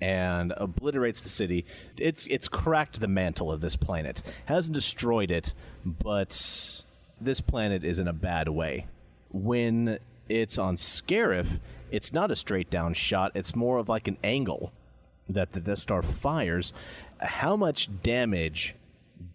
and obliterates the city. It's cracked the mantle of this planet. Hasn't destroyed it, but this planet is in a bad way. When it's on Scarif, it's not a straight down shot. It's more of like an angle that the Death Star fires. How much damage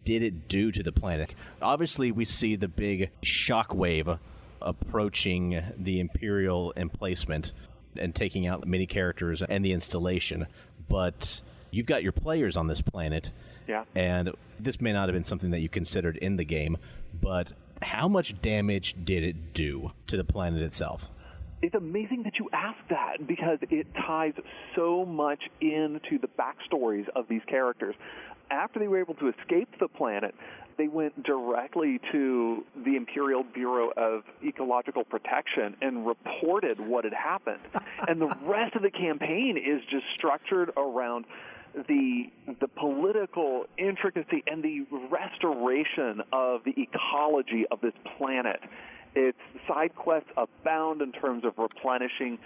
did it do to the planet? Obviously, we see the big shockwave approaching the Imperial emplacement and taking out many characters and the installation. But you've got your players on this planet. Yeah. And this may not have been something that you considered in the game, but how much damage did it do to the planet itself? It's amazing that you asked that, because it ties so much into the backstories of these characters. After they were able to escape the planet, they went directly to the Imperial Bureau of Ecological Protection and reported what had happened. And the rest of the campaign is just structured around the political intricacy and the restoration of the ecology of this planet. Its side quests abound in terms of replenishing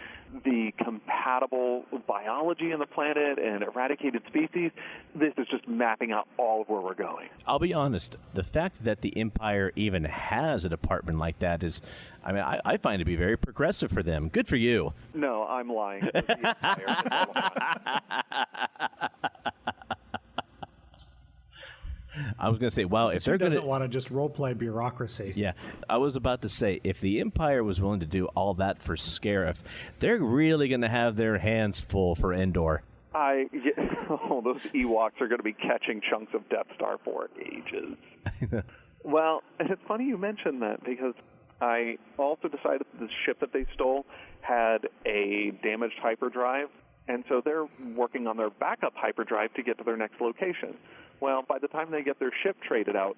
the compatible biology in the planet and eradicated species. This is just mapping out all of where we're going. I'll be honest, the fact that the Empire even has a department like that is, I find it to be very progressive for them. Good for you. No, I'm lying. The Empire I was going to say, wow, if they're going to... doesn't want to just role-play bureaucracy? Yeah, I was about to say, if the Empire was willing to do all that for Scarif, they're really going to have their hands full for Endor. Those Ewoks are going to be catching chunks of Death Star for ages. Well, and it's funny you mentioned that, because I also decided that the ship that they stole had a damaged hyperdrive, and so they're working on their backup hyperdrive to get to their next location. Well, by the time they get their ship traded out,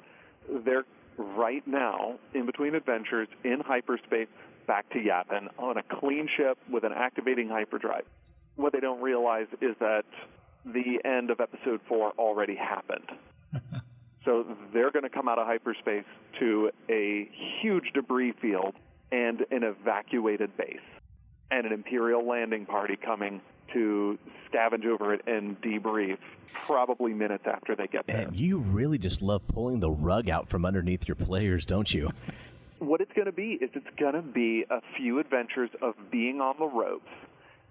they're right now, in between adventures, in hyperspace, back to Yavin, on a clean ship with an activating hyperdrive. What they don't realize is that the end of Episode 4 already happened. So they're going to come out of hyperspace to a huge debris field and an evacuated base, and an Imperial landing party coming to scavenge over it and debrief, probably minutes after they get there. And you really just love pulling the rug out from underneath your players, don't you? What it's going to be is it's going to be a few adventures of being on the ropes,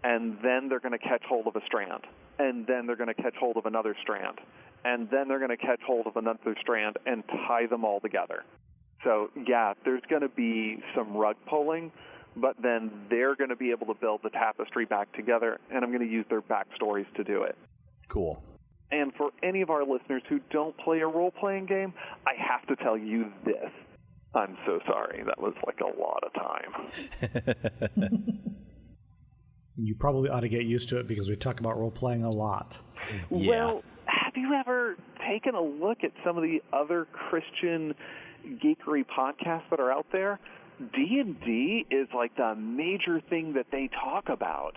and then they're going to catch hold of a strand, and then they're going to catch hold of another strand, and then they're going to catch hold of another strand and tie them all together. So, yeah, there's going to be some rug pulling, but then they're going to be able to build the tapestry back together, and I'm going to use their backstories to do it. Cool. And for any of our listeners who don't play a role-playing game, I have to tell you this. I'm so sorry. That was like a lot of time. You probably ought to get used to it, because we talk about role-playing a lot. Yeah. Well, have you ever taken a look at some of the other Christian geekery podcasts that are out there? D&D is like the major thing that they talk about.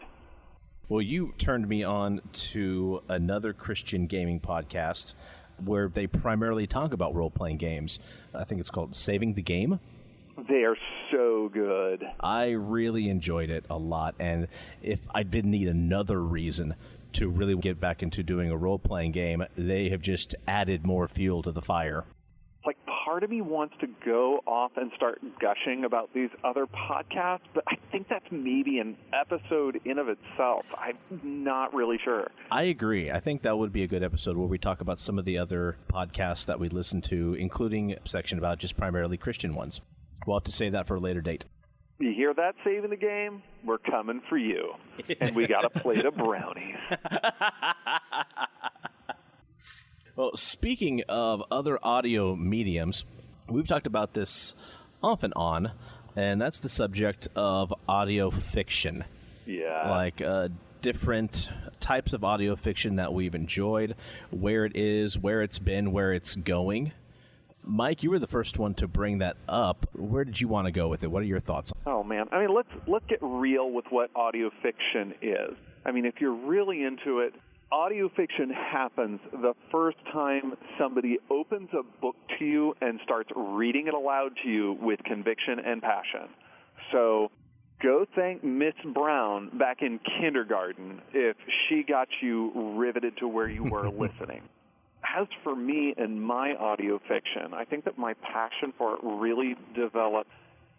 Well, you turned me on to another Christian gaming podcast where they primarily talk about role-playing games. I think it's called Saving the Game. They are so good. I really enjoyed it a lot, and if I didn't need another reason to really get back into doing a role-playing game, they have just added more fuel to the fire. Like, part of me wants to go off and start gushing about these other podcasts, but I think that's maybe an episode in of itself. I'm not really sure. I agree. I think that would be a good episode where we talk about some of the other podcasts that we listen to, including a section about just primarily Christian ones. We'll have to save that for a later date. You hear that, saving the game? We're coming for you. And we got a plate of brownies. Well, speaking of other audio mediums, we've talked about this off and on, and that's the subject of audio fiction. Yeah. Like different types of audio fiction that we've enjoyed, where it is, where it's been, where it's going. Mike, you were the first one to bring that up. Where did you want to go with it? What are your thoughts? Oh, man. I mean, let's get real with what audio fiction is. I mean, if you're really into it, audio fiction happens the first time somebody opens a book to you and starts reading it aloud to you with conviction and passion. So go thank Miss Brown back in kindergarten if she got you riveted to where you were listening. As for me and my audio fiction, I think that my passion for it really developed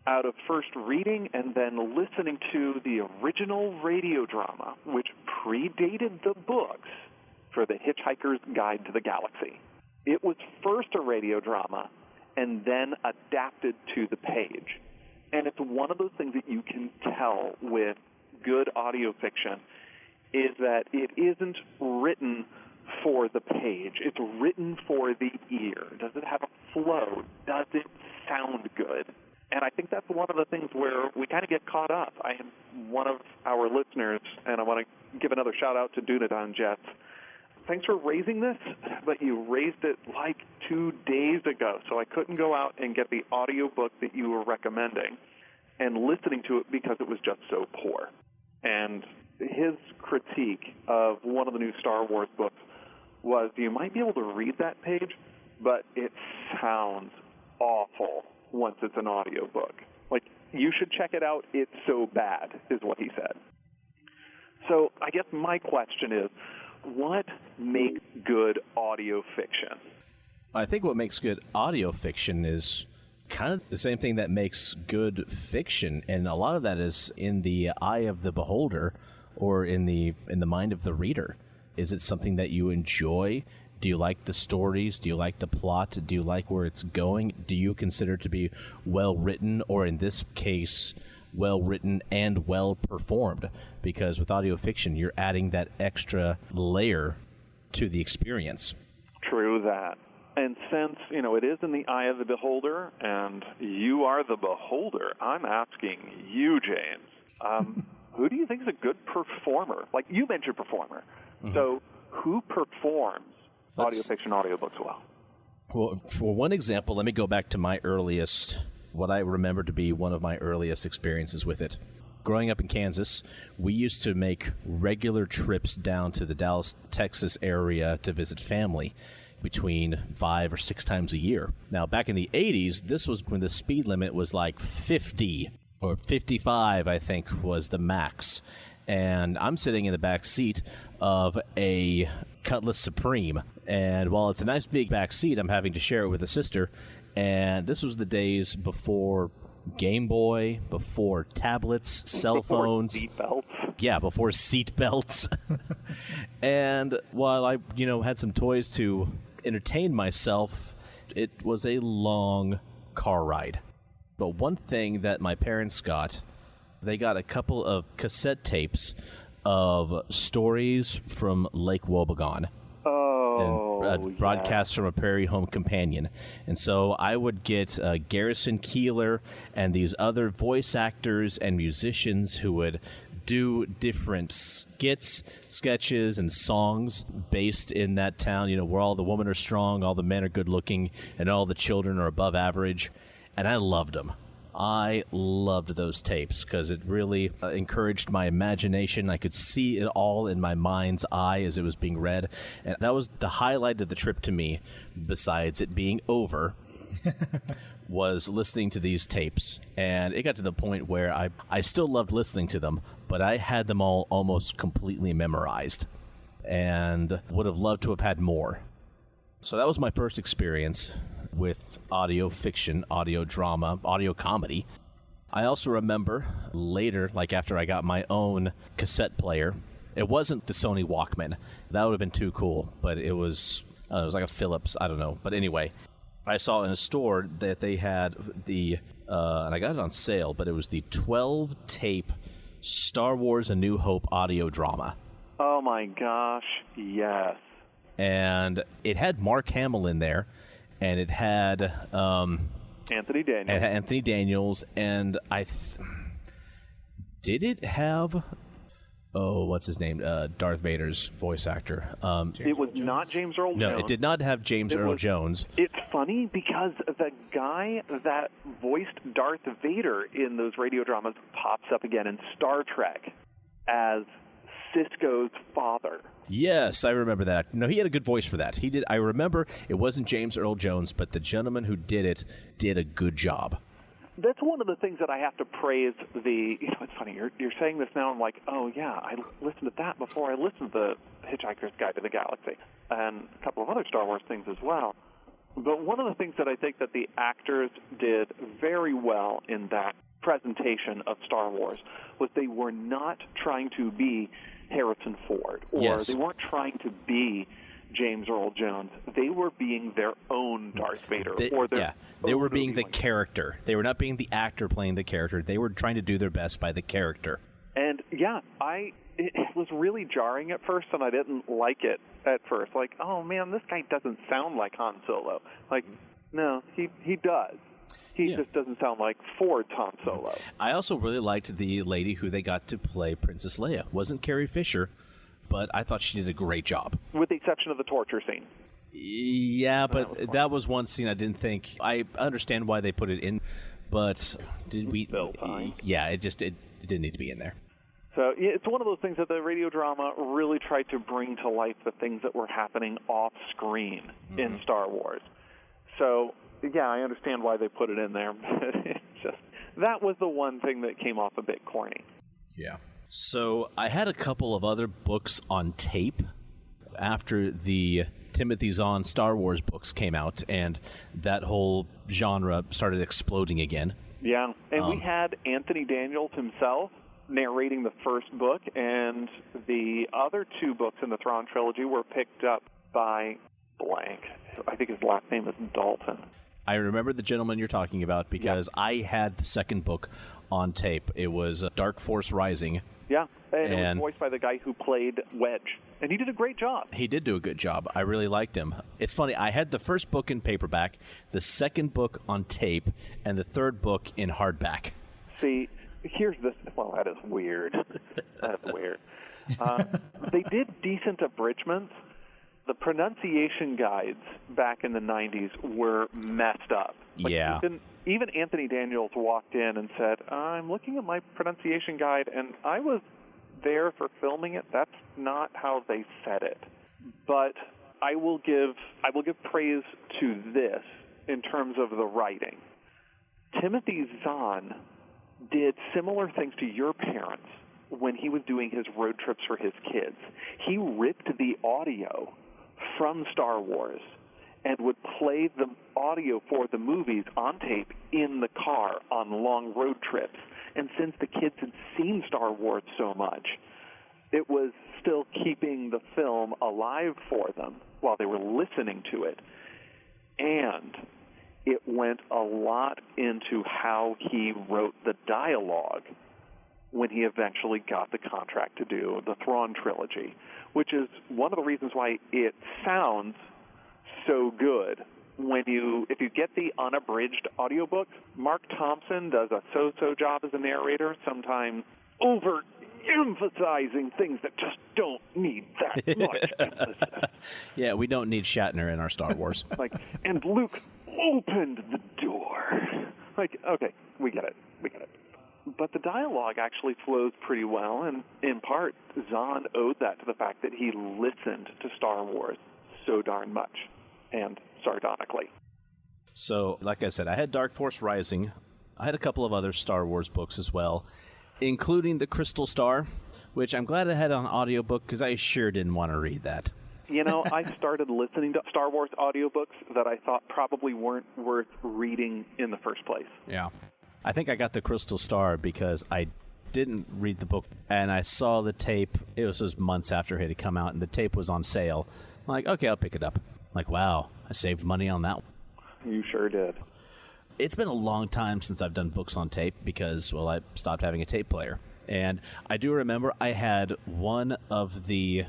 out of first reading and then listening to the original radio drama, which predated the books, for The Hitchhiker's Guide to the Galaxy. It was first a radio drama and then adapted to the page. And it's one of those things that you can tell with good audio fiction is that it isn't written for the page. It's written for the ear. Does it have a flow? Does it sound good? And I think that's one of the things where we kind of get caught up. I am one of our listeners, and I want to give another shout-out to Dunedin Jets. Thanks for raising this, but you raised it like 2 days ago, so I couldn't go out and get the audiobook that you were recommending and listening to it because it was just so poor. And his critique of one of the new Star Wars books was you might be able to read that page, but it sounds awful once it's an audiobook. Like, you should check it out. It's so bad, is what he said. So I guess my question is, what makes good audio fiction? I think what makes good audio fiction is kind of the same thing that makes good fiction, and a lot of that is in the eye of the beholder or in the mind of the reader. Is it something that you enjoy? Do you like the stories? Do you like the plot? Do you like where it's going? Do you consider it to be well written, or in this case, well written and well performed? Because with audio fiction, you're adding that extra layer to the experience. True that. And since, it is in the eye of the beholder, and you are the beholder, I'm asking you, James, who do you think is a good performer? Like, you mentioned performer. Mm-hmm. So who performs audio fiction audiobooks well? Well, for one example, let me go back to what I remember to be one of my earliest experiences with it. Growing up in Kansas, we used to make regular trips down to the Dallas, Texas area to visit family between 5 or 6 times a year. Now, back in the 80s, this was when the speed limit was like 50 or 55, I think, was the max. And I'm sitting in the back seat of a Cutlass Supreme. And while it's a nice big back seat, I'm having to share it with a sister. And this was the days before Game Boy, before tablets, cell phones. Before seatbelts. Yeah, before seatbelts. And while I, had some toys to entertain myself, it was a long car ride. But one thing that my parents got, they got a couple of cassette tapes of stories from Lake Wobegon. And broadcasts from a Prairie Home Companion. And so I would get Garrison Keillor and these other voice actors and musicians who would do different skits, sketches, and songs based in that town, where all the women are strong, all the men are good looking, and all the children are above average. And I loved them. I loved those tapes because it really encouraged my imagination. I could see it all in my mind's eye as it was being read. And that was the highlight of the trip to me, besides it being over, was listening to these tapes. And it got to the point where I still loved listening to them, but I had them all almost completely memorized and would have loved to have had more. So that was my first experience with audio fiction, audio drama, audio comedy. I also remember later, like after I got my own cassette player, it wasn't the Sony Walkman. That would have been too cool, but it was like a Philips, I don't know. But anyway, I saw in a store that they had the and I got it on sale, but it was the 12-tape Star Wars A New Hope audio drama. Oh my gosh, yes. And it had Mark Hamill in there, and it had Anthony Daniels. And did it have what's his name? Darth Vader's voice actor. It was not James Earl Jones. No, it did not have James Earl Jones. It's funny because the guy that voiced Darth Vader in those radio dramas pops up again in Star Trek as Sisko's father. Yes, I remember that. No, he had a good voice for that. He did. I remember it wasn't James Earl Jones, but the gentleman who did it did a good job. That's one of the things that I have to praise it's funny, you're saying this now, I'm like, oh yeah, I listened to that before I listened to The Hitchhiker's Guide to the Galaxy, and a couple of other Star Wars things as well. But one of the things that I think that the actors did very well in that presentation of Star Wars was they were not trying to be Harrison Ford, or they weren't trying to be James Earl Jones. They were being their own Darth Vader. They were being the character. They were not being the actor playing the character. They were trying to do their best by the character. And it was really jarring at first, and I didn't like it at first. Like, oh man, this guy doesn't sound like Han Solo. Like, no, he does. He just doesn't sound like Ford's Han Solo. I also really liked the lady who they got to play Princess Leia. Wasn't Carrie Fisher, but I thought she did a great job. With the exception of the torture scene. Yeah, but that was one scene I didn't think. I understand why they put it in, but did we? Yeah, it didn't need to be in there. So it's one of those things that the radio drama really tried to bring to life the things that were happening off screen in Star Wars. So yeah, I understand why they put it in there. It's just that was the one thing that came off a bit corny. Yeah. So I had a couple of other books on tape after the Timothy Zahn Star Wars books came out, and that whole genre started exploding again. Yeah, and we had Anthony Daniels himself narrating the first book, and the other two books in the Thrawn trilogy were picked up by blank. I think his last name is Dalton. I remember the gentleman you're talking about because I had the second book on tape. It was Dark Force Rising. Yeah, and it was voiced by the guy who played Wedge. And he did a great job. He did do a good job. I really liked him. It's funny, I had the first book in paperback, the second book on tape, and the third book in hardback. See, here's this. Well, that is weird. That's weird. They did decent abridgments. The pronunciation guides back in the 90s were messed up. Even Anthony Daniels walked in and said, I'm looking at my pronunciation guide, and I was there for filming it. That's not how they said it. But I will give praise to this in terms of the writing. Timothy Zahn did similar things to your parents when he was doing his road trips for his kids. He ripped the audio from Star Wars and would play the audio for the movies on tape in the car on long road trips. And since the kids had seen Star Wars so much, it was still keeping the film alive for them while they were listening to it. And it went a lot into how he wrote the dialogue when he eventually got the contract to do the Thrawn trilogy, which is one of the reasons why it sounds so good. If you get the unabridged audiobooks, Mark Thompson does a so-so job as a narrator, sometimes overemphasizing things that just don't need that much emphasis. Yeah, we don't need Shatner in our Star Wars. And Luke opened the door. Okay, we get it. But the dialogue actually flows pretty well, and in part, Zahn owed that to the fact that he listened to Star Wars so darn much, and sardonically. So, like I said, I had Dark Force Rising. I had a couple of other Star Wars books as well, including The Crystal Star, which I'm glad I had on audiobook because I sure didn't want to read that. I started listening to Star Wars audiobooks that I thought probably weren't worth reading in the first place. Yeah. I think I got The Crystal Star because I didn't read the book, and I saw the tape. It was just months after it had come out, and the tape was on sale. I'm like, okay, I'll pick it up. I'm like, wow, I saved money on that one. You sure did. It's been a long time since I've done books on tape because, well, I stopped having a tape player. And I do remember I had one of the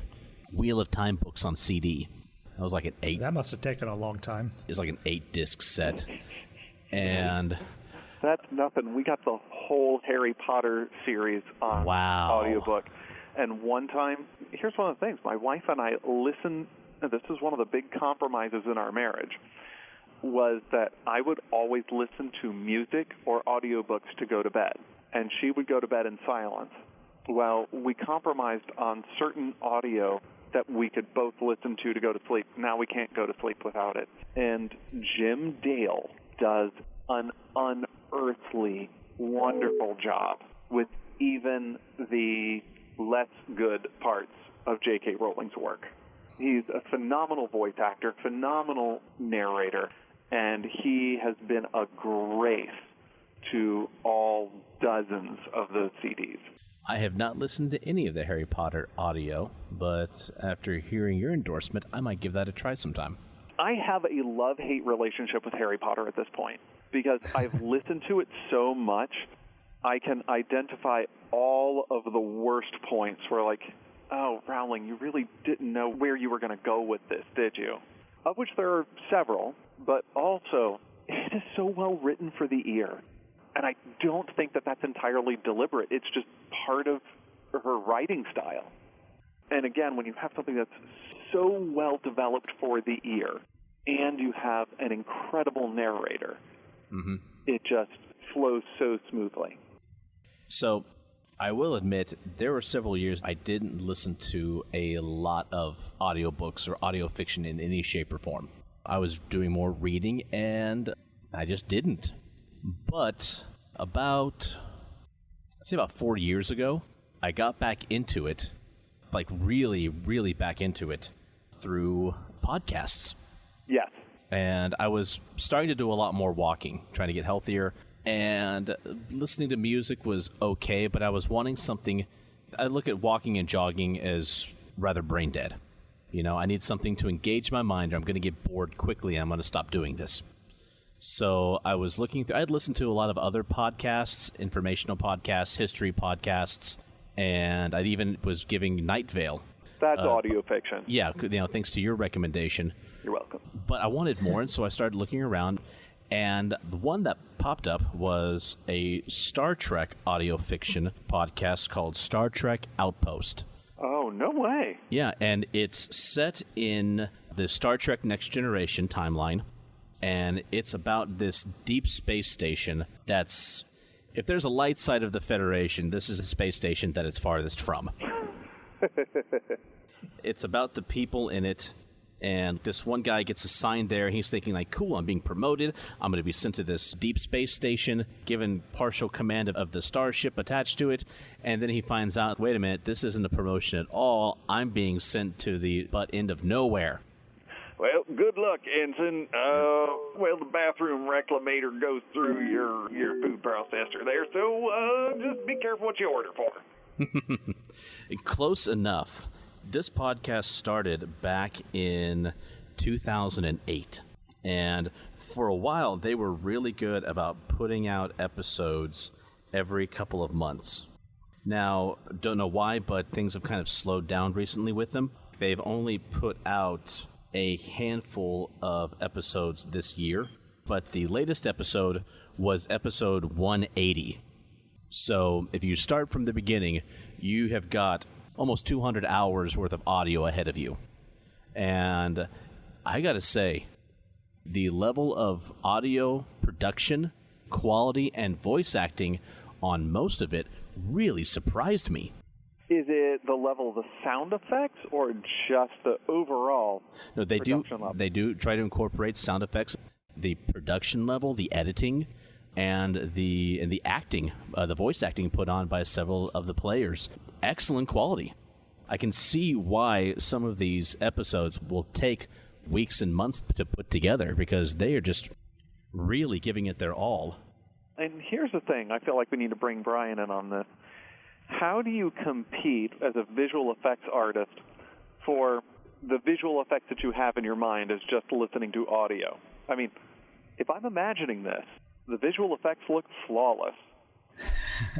Wheel of Time books on CD. That was like an 8. That must have taken a long time. It was like an 8-disc set. And that's nothing. We got the whole Harry Potter series on audiobook. And one time, here's one of the things. My wife and I listened, this is one of the big compromises in our marriage, was that I would always listen to music or audiobooks to go to bed. And she would go to bed in silence. Well, we compromised on certain audio that we could both listen to go to sleep. Now we can't go to sleep without it. And Jim Dale does an unearthly, wonderful job with even the less good parts of J.K. Rowling's work. He's a phenomenal voice actor, phenomenal narrator, and he has been a grace to all dozens of those CDs. I have not listened to any of the Harry Potter audio, but after hearing your endorsement, I might give that a try sometime. I have a love-hate relationship with Harry Potter at this point because I've listened to it so much, I can identify all of the worst points where, like, oh, Rowling, you really didn't know where you were going to go with this, did you? Of which there are several, but also it is so well written for the ear. And I don't think that that's entirely deliberate. It's just part of her writing style. And again, when you have something that's so well developed for the ear, and you have an incredible narrator, it just flows so smoothly. So, I will admit, there were several years I didn't listen to a lot of audiobooks or audio fiction in any shape or form. I was doing more reading, and I just didn't. But about 4 years ago, I got back into it, like really, really back into it, through podcasts. Yes. And I was starting to do a lot more walking, trying to get healthier, and listening to music was okay, but I was wanting something. I look at walking and jogging as rather brain dead. You know, I need something to engage my mind, or I'm going to get bored quickly and I'm going to stop doing this. So I was looking through, I'd listened to a lot of other podcasts, informational podcasts, history podcasts, and I even was giving Night Vale. That's audio fiction. Yeah, thanks to your recommendation. You're welcome. But I wanted more, and so I started looking around, and the one that popped up was a Star Trek audio fiction podcast called Star Trek Outpost. Oh, no way. Yeah, and it's set in the Star Trek Next Generation timeline. And it's about this deep space station that's, if there's a light side of the Federation, this is a space station that it's farthest from. It's about the people in it, and this one guy gets assigned there. He's thinking, like, cool, I'm being promoted. I'm going to be sent to this deep space station, given partial command of the starship attached to it. And then he finds out, wait a minute, this isn't a promotion at all. I'm being sent to the butt end of nowhere. Well, good luck, Ensign. The bathroom reclamator goes through your food processor there, so just be careful what you order for. Close enough. This podcast started back in 2008, and for a while they were really good about putting out episodes every couple of months. Now, don't know why, but things have kind of slowed down recently with them. They've only put out a handful of episodes this year, but the latest episode was episode 180. So if you start from the beginning, you have got almost 200 hours worth of audio ahead of you. And I gotta say, the level of audio production, quality, and voice acting on most of it really surprised me. Is it the level of the sound effects or just the overall production level? They do try to incorporate sound effects, the production level, the editing, and the acting, the voice acting put on by several of the players. Excellent quality. I can see why some of these episodes will take weeks and months to put together, because they are just really giving it their all. And here's the thing. I feel like we need to bring Bryan in on this. How do you compete as a visual effects artist for the visual effects that you have in your mind as just listening to audio? I mean, if I'm imagining this, the visual effects look flawless.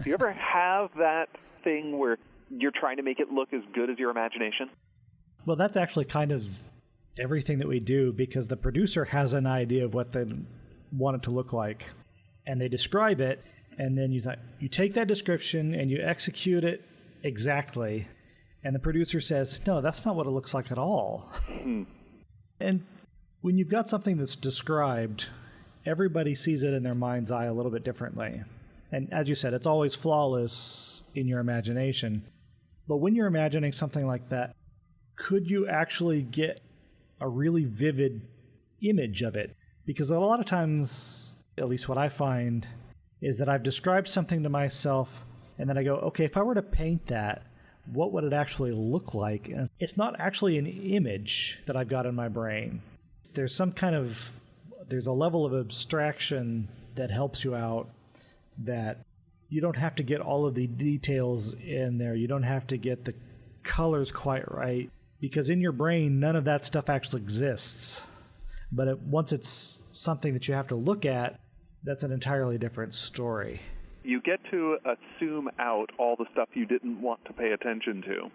Do you ever have that thing where you're trying to make it look as good as your imagination? Well, that's actually kind of everything that we do, because the producer has an idea of what they want it to look like, and they describe it, and then you take that description and you execute it exactly, and the producer says, no, that's not what it looks like at all. And when you've got something that's described, everybody sees it in their mind's eye a little bit differently. And as you said, it's always flawless in your imagination. But when you're imagining something like that, could you actually get a really vivid image of it? Because a lot of times, at least what I find, is that I've described something to myself, and then I go, okay, if I were to paint that, what would it actually look like? And it's not actually an image that I've got in my brain. There's a level of abstraction that helps you out, that you don't have to get all of the details in there. You don't have to get the colors quite right, because in your brain, none of that stuff actually exists. But once it's something that you have to look at, that's an entirely different story. You get to assume out all the stuff you didn't want to pay attention to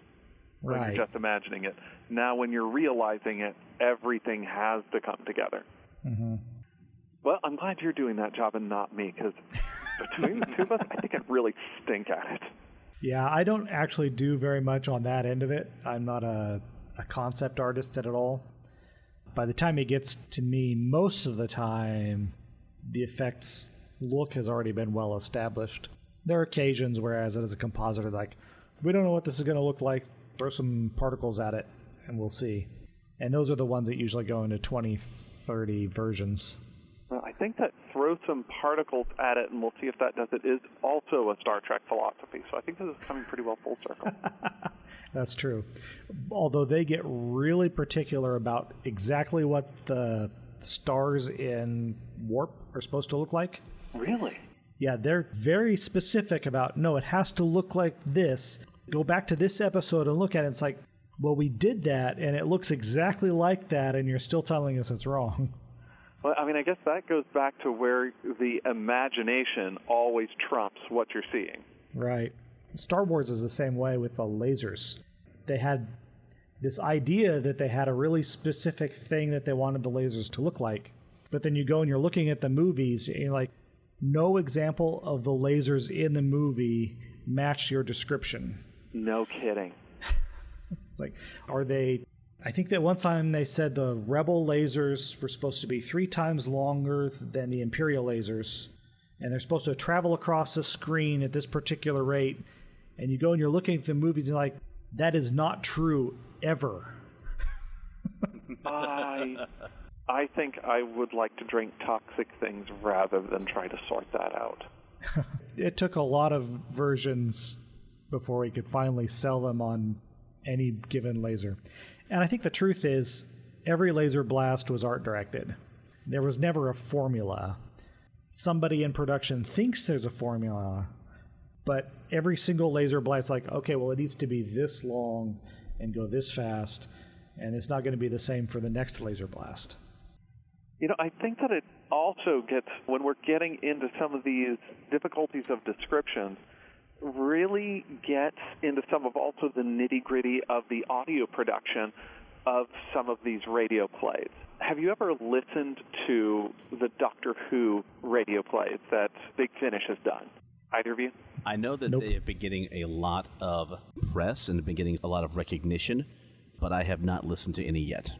when Right. you're just imagining it. Now, when you're realizing it, everything has to come together. Mm-hmm. Well, I'm glad you're doing that job and not me, because between the two of us, I think I'd really stink at it. Yeah, I don't actually do very much on that end of it. I'm not a concept artist at all. By the time it gets to me, most of the time, the effects look has already been well established. There are occasions where, as a compositor, like, we don't know what this is going to look like, throw some particles at it, and we'll see. And those are the ones that usually go into 20, 30 versions. Well, I think that throw some particles at it and we'll see if that does it is also a Star Trek philosophy. So I think this is coming pretty well full circle. That's true. Although they get really particular about exactly what the stars in Warp are supposed to look like. Really? Yeah, they're very specific about, no, it has to look like this. Go back to this episode and look at it. It's like, well, we did that, and it looks exactly like that, and you're still telling us it's wrong. Well, I mean, I guess that goes back to where the imagination always trumps what you're seeing. Right. Star Wars is the same way with the lasers. They had this idea that they had a really specific thing that they wanted the lasers to look like. But then you go and you're looking at the movies, and you're like, no example of the lasers in the movie match your description. No kidding. It's like, are they... I think that one time they said the Rebel lasers were supposed to be 3 times longer than the Imperial lasers, and they're supposed to travel across the screen at this particular rate. And you go and you're looking at the movies and you're like, that is not true ever. I think I would like to drink toxic things rather than try to sort that out. It took a lot of versions before we could finally sell them on any given laser. And I think the truth is, every laser blast was art directed. There was never a formula. Somebody in production thinks there's a formula, but every single laser blast, like, okay, well, it needs to be this long and go this fast, and it's not going to be the same for the next laser blast. You know, I think that it also gets, when we're getting into some of these difficulties of description, really gets into some of also the nitty-gritty of the audio production of some of these radio plays. Have you ever listened to the Doctor Who radio plays that Big Finish has done? Either of you? I know that they have been getting a lot of press and have been getting a lot of recognition, but I have not listened to any yet.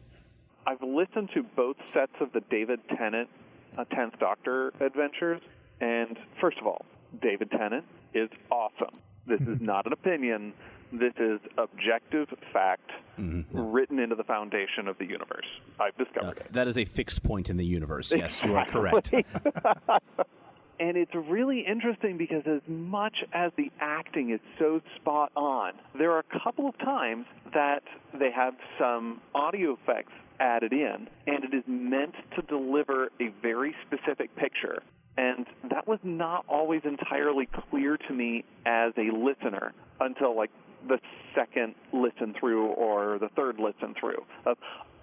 I've listened to both sets of the David Tennant 10th Doctor adventures, and first of all, David Tennant is awesome. This is not an opinion. This is objective fact written into the foundation of the universe. I've discovered it. That is a fixed point in the universe. Yes, you are correct. And it's really interesting because as much as the acting is so spot on, there are a couple of times that they have some audio effects added in, and it is meant to deliver a very specific picture. And that was not always entirely clear to me as a listener until, like, the second listen through or the third listen through of,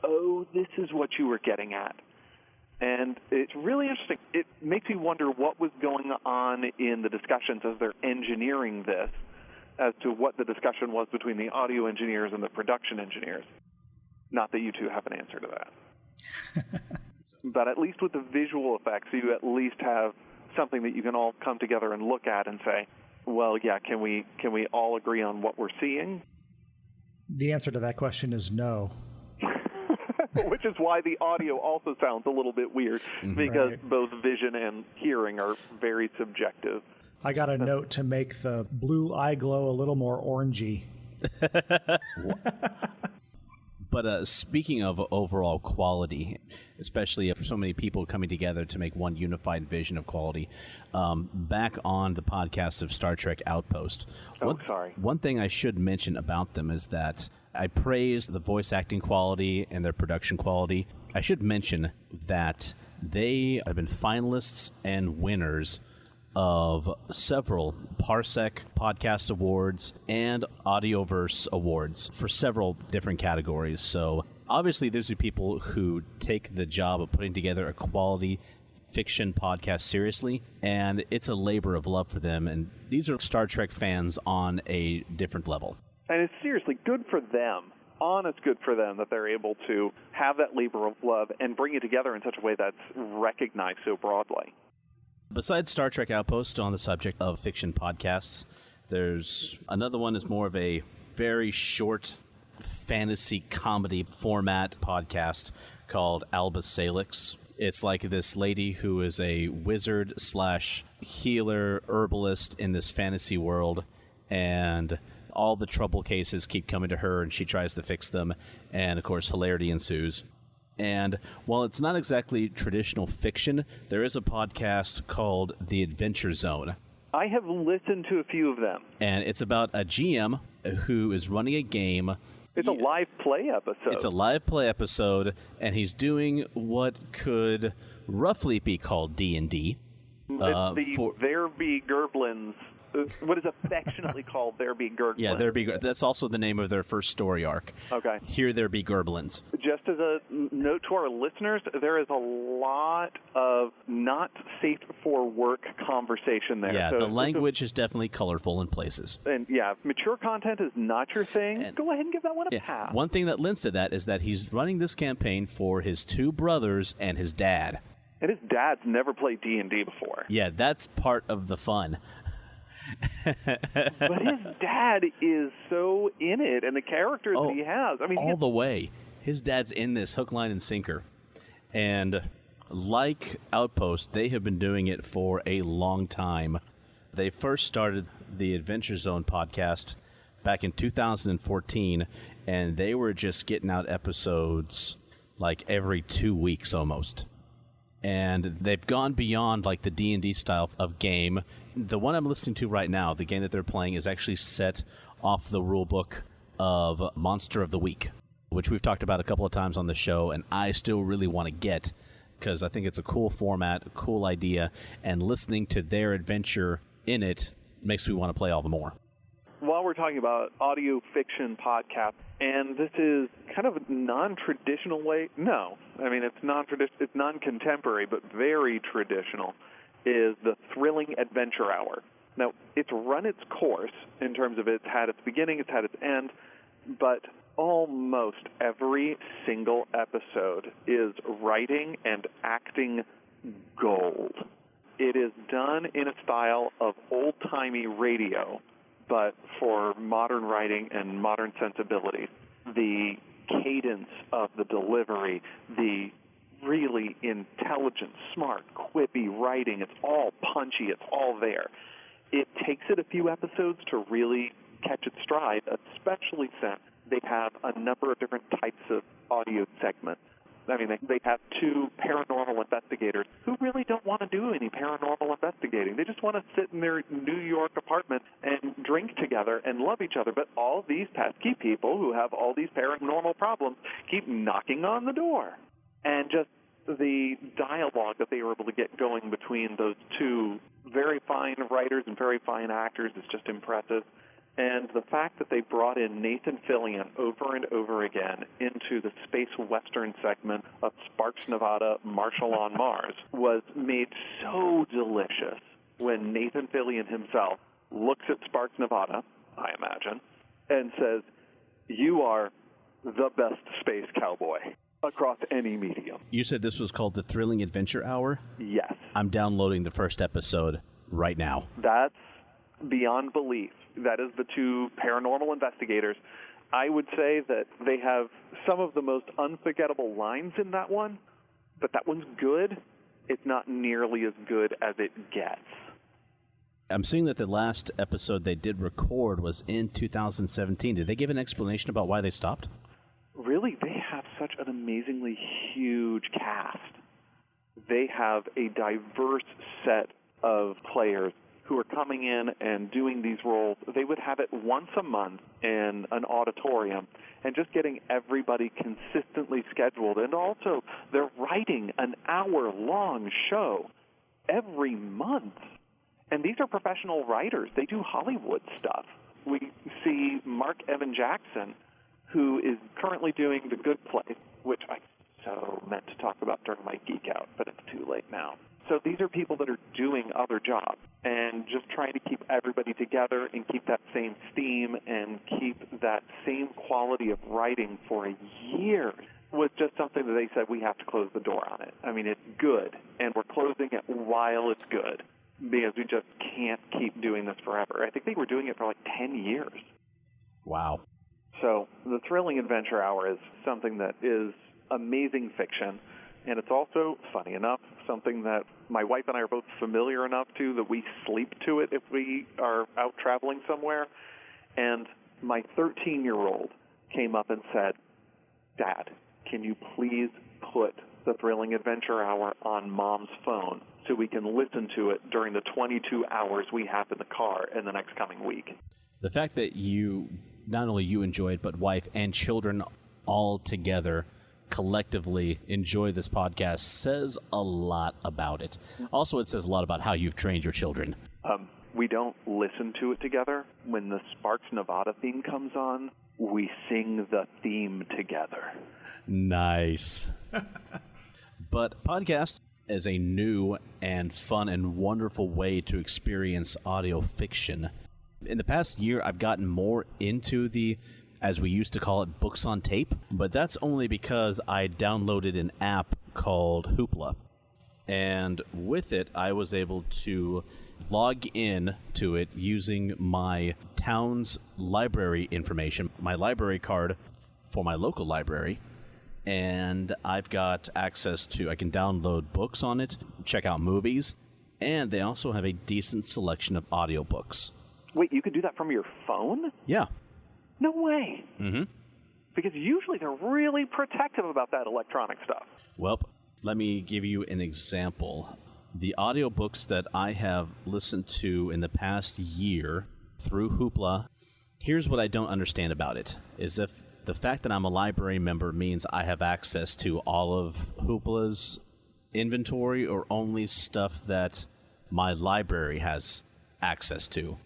oh, this is what you were getting at. And it's really interesting. It makes me wonder what was going on in the discussions as they're engineering this, as to what the discussion was between the audio engineers and the production engineers. Not that you two have an answer to that. But at least with the visual effects, you at least have something that you can all come together and look at and say, well, yeah, can we all agree on what we're seeing? The answer to that question is no. Which is why the audio also sounds a little bit weird, because Right. both vision and hearing are very subjective. I got a note to make the blue eye glow a little more orangey. But speaking of overall quality, especially for so many people coming together to make one unified vision of quality, back on the podcast of Star Trek Outpost. One thing I should mention about them is that I praised the voice acting quality and their production quality. I should mention that they have been finalists and winners of several Parsec Podcast Awards and Audioverse Awards for several different categories. So obviously these are people who take the job of putting together a quality fiction podcast seriously, and it's a labor of love for them. And these are Star Trek fans on a different level. And it's seriously good for them. Honest good for them that they're able to have that labor of love and bring it together in such a way that's recognized so broadly. Besides Star Trek Outpost, on the subject of fiction podcasts, there's another one that's more of a very short fantasy comedy format podcast called Albus Salix. It's like this lady who is a wizard / healer herbalist in this fantasy world, and all the trouble cases keep coming to her, and she tries to fix them, and of course hilarity ensues. And while it's not exactly traditional fiction, there is a podcast called The Adventure Zone. I have listened to a few of them. And it's about a GM who is running a game. It's a live play episode. It's a live play episode, and he's doing what could roughly be called D&D. It's the There Be Gerblins. What is affectionately called There Be Gerblins. Yeah, that's also the name of their first story arc. Okay. Here There Be Gerblins. Just as a note to our listeners, there is a lot of not safe for work conversation there. Yeah, so, the language is definitely colorful in places. And yeah, if mature content is not your thing, And go ahead and give that one a pass. One thing that lends to that is that he's running this campaign for his two brothers and his dad. And his dad's never played D&D before. Yeah, that's part of the fun. But his dad is so in it, and the characters that he has. I mean, all the way. His dad's in this hook, line, and sinker. And like Outpost, they have been doing it for a long time. They first started the Adventure Zone podcast back in 2014, and they were just getting out episodes like every 2 weeks almost. And they've gone beyond like the D&D style of game. The one I'm listening to right now, the game that they're playing, is actually set off the rule book of Monster of the Week, which we've talked about a couple of times on the show, and I still really want to get, because I think it's a cool format, a cool idea, and listening to their adventure in it makes me want to play all the more. While we're talking about audio fiction podcasts, and this is kind of a non-traditional way, no, I mean, it's non-contemporary, but very traditional, is the Thrilling Adventure Hour. Now, it's run its course in terms of it's had its beginning, it's had its end, but almost every single episode is writing and acting gold. It is done in a style of old-timey radio, but for modern writing and modern sensibilities. The cadence of the delivery, the really intelligent, smart, quippy writing, it's all punchy, it's all there. It takes it a few episodes to really catch its stride, especially since they have a number of different types of audio segments. I mean, they have two paranormal investigators who really don't want to do any paranormal investigating. They just want to sit in their New York apartment and drink together and love each other. But all these pesky people who have all these paranormal problems keep knocking on the door. And just the dialogue that they were able to get going between those two very fine writers and very fine actors is just impressive. And the fact that they brought in Nathan Fillion over and over again into the space western segment of Sparks, Nevada, Marshall on Mars was made so delicious when Nathan Fillion himself looks at Sparks, Nevada, I imagine, and says, "You are the best space cowboy across any medium." You said this was called the Thrilling Adventure Hour? Yes. I'm downloading the first episode right now. That's beyond belief. That is the two paranormal investigators. I would say that they have some of the most unforgettable lines in that one, but that one's good. It's not nearly as good as it gets. I'm seeing that the last episode they did record was in 2017. Did they give an explanation about why they stopped? Really, they have such an amazingly huge cast. They have a diverse set of players who are coming in and doing these roles. They would have it once a month in an auditorium and just getting everybody consistently scheduled. And also, they're writing an hour-long show every month. And these are professional writers. They do Hollywood stuff. We see Mark Evan Jackson, who is currently doing The Good Place, which I so meant to talk about during my Geek Out, but it's too late now. So these are people that are doing other jobs and just trying to keep everybody together and keep that same theme and keep that same quality of writing for a year was just something that they said, we have to close the door on it. I mean, it's good, and we're closing it while it's good because we just can't keep doing this forever. I think they were doing it for like 10 years. Wow. So the Thrilling Adventure Hour is something that is amazing fiction. And it's also, funny enough, something that my wife and I are both familiar enough to that we sleep to it if we are out traveling somewhere. And my 13-year-old came up and said, "Dad, can you please put the Thrilling Adventure Hour on Mom's phone so we can listen to it during the 22 hours we have in the car in the next coming week?" The fact that you, not only you enjoy it, but wife and children all together collectively enjoy this podcast says a lot about it. Also, it says a lot about how you've trained your children. We don't listen to it together. When the Sparks, Nevada theme comes on, we sing the theme together. Nice. But podcast is a new and fun and wonderful way to experience audio fiction. In the past year, I've gotten more into the, as we used to call it, books on tape, but that's only because I downloaded an app called Hoopla. And with it, I was able to log in to it using my town's library information, my library card for my local library, and I've got access to, I can download books on it, check out movies, and they also have a decent selection of audiobooks. Wait, you can do that from your phone? Yeah. No way. Mm-hmm. Because usually they're really protective about that electronic stuff. Well, let me give you an example. The audiobooks that I have listened to in the past year through Hoopla, here's what I don't understand about it, is if the fact that I'm a library member means I have access to all of Hoopla's inventory or only stuff that my library has access to.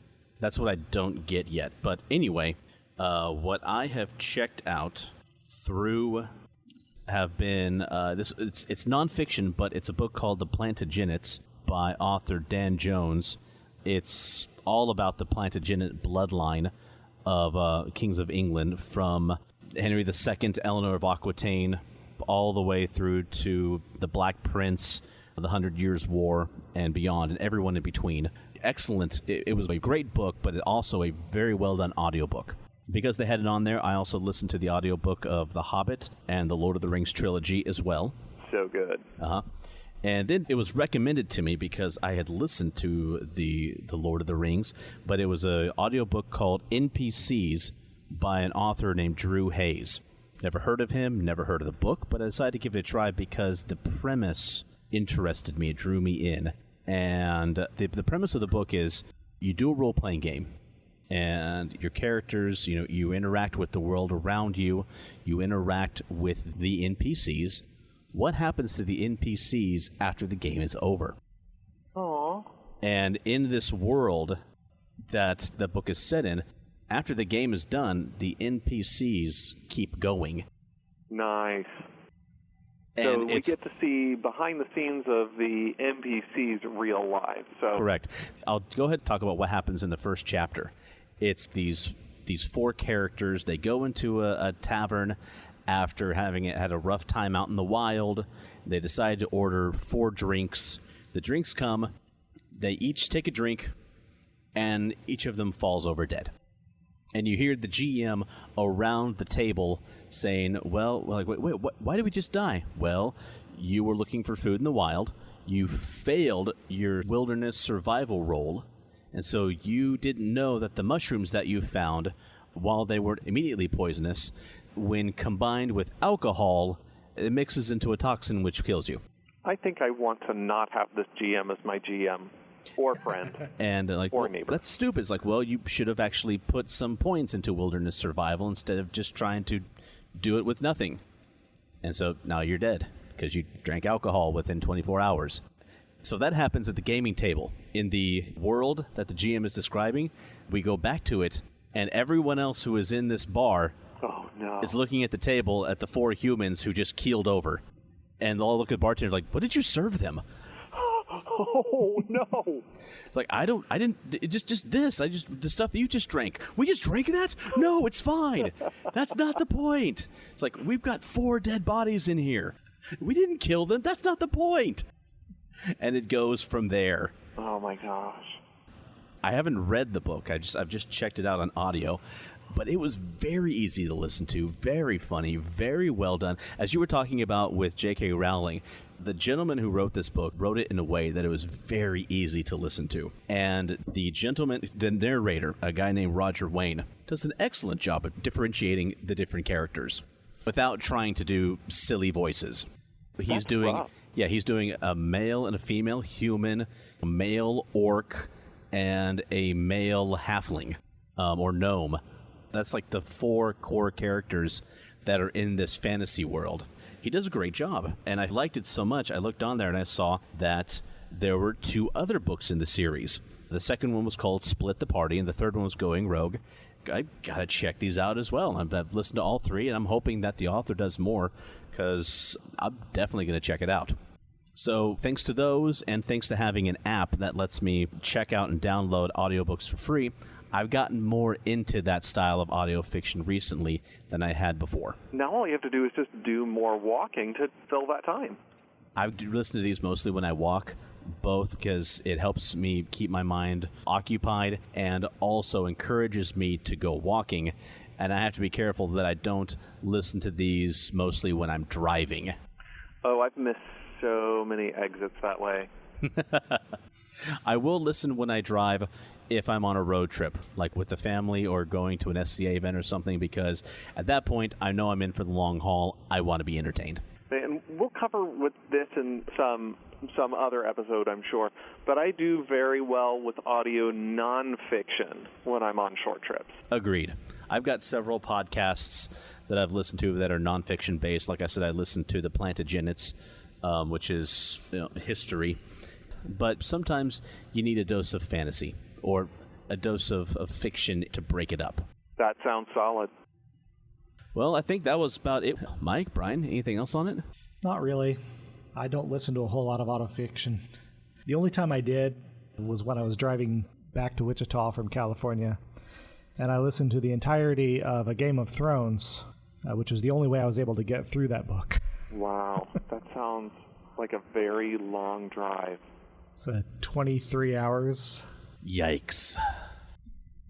That's what I don't get yet. But anyway, what I have checked out through have been it's nonfiction, but it's a book called The Plantagenets by author Dan Jones. It's all about the Plantagenet bloodline of kings of England, from Henry II, Eleanor of Aquitaine, all the way through to the Black Prince, the 100 Years' War, and beyond, and everyone in between. Excellent. It was a great book, but also a very well-done audiobook. Because they had it on there, I also listened to the audiobook of The Hobbit and the Lord of the Rings trilogy as well. So good. Uh-huh. And then it was recommended to me because I had listened to the Lord of the Rings, but it was an audiobook called NPCs by an author named Drew Hayes. Never heard of him, never heard of the book, but I decided to give it a try because the premise interested me, it drew me in. And the premise of the book is you do a role-playing game, and your characters, you interact with the world around you, you interact with the NPCs. What happens to the NPCs after the game is over? Aww. And in this world that the book is set in, After the game is done, the NPCs keep going. Nice. And so we get to see behind the scenes of the NPCs' real lives. So. Correct. I'll go ahead and talk about what happens in the first chapter. It's these 4 characters. They go into a tavern after having had a rough time out in the wild. They decide to order 4 drinks. The drinks come. They each take a drink, and each of them falls over dead. And you hear the GM around the table saying, well, like, wait, why did we just die? Well, you were looking for food in the wild. You failed your wilderness survival roll. And so you didn't know that the mushrooms that you found, while they weren't immediately poisonous, when combined with alcohol, it mixes into a toxin which kills you. I think I want to not have this GM as my GM. Or friend. And or neighbor. That's stupid. It's like, well, you should have actually put some points into wilderness survival instead of just trying to do it with nothing. And so now you're dead because you drank alcohol within 24 hours. So that happens at the gaming table. In the world that the GM is describing, we go back to it, and everyone else who is in this bar is looking at the table at the 4 humans who just keeled over. And they all look at the bartender like, what did you serve them? Oh, no. It's like, just the stuff that you just drank. We just drank that? No, it's fine. That's not the point. It's like, we've got 4 dead bodies in here. We didn't kill them. That's not the point. And it goes from there. Oh, my gosh. I haven't read the book. I've just checked it out on audio. But it was very easy to listen to, very funny, very well done. As you were talking about with J.K. Rowling, the gentleman who wrote this book wrote it in a way that it was very easy to listen to. And the narrator, a guy named Roger Wayne, does an excellent job of differentiating the different characters without trying to do silly voices. He's doing a male and a female human, a male orc, and a male halfling or gnome. That's like the 4 core characters that are in this fantasy world. He does a great job, and I liked it so much, I looked on there and I saw that there were 2 other books in the series. The second one was called Split the Party, and the third one was Going Rogue. I gotta check these out as well. I've listened to all 3, and I'm hoping that the author does more, because I'm definitely going to check it out. So thanks to those, and thanks to having an app that lets me check out and download audiobooks for free, I've gotten more into that style of audio fiction recently than I had before. Now all you have to do is just do more walking to fill that time. I listen to these mostly when I walk, both because it helps me keep my mind occupied and also encourages me to go walking. And I have to be careful that I don't listen to these mostly when I'm driving. Oh, I've missed so many exits that way. I will listen when I drive if I'm on a road trip, like with the family or going to an SCA event or something, because at that point, I know I'm in for the long haul. I want to be entertained. And we'll cover with this in some other episode, I'm sure, but I do very well with audio nonfiction when I'm on short trips. Agreed. I've got several podcasts that I've listened to that are nonfiction based. Like I said, I listened to the Plantagenets, which is history. But sometimes you need a dose of fantasy or a dose of fiction to break it up. That sounds solid. Well, I think that was about it. Mike, Bryan, anything else on it? Not really. I don't listen to a whole lot of autofiction. The only time I did was when I was driving back to Wichita from California, and I listened to the entirety of A Game of Thrones, which was the only way I was able to get through that book. Wow, that sounds like a very long drive. It's 23 hours. Yikes.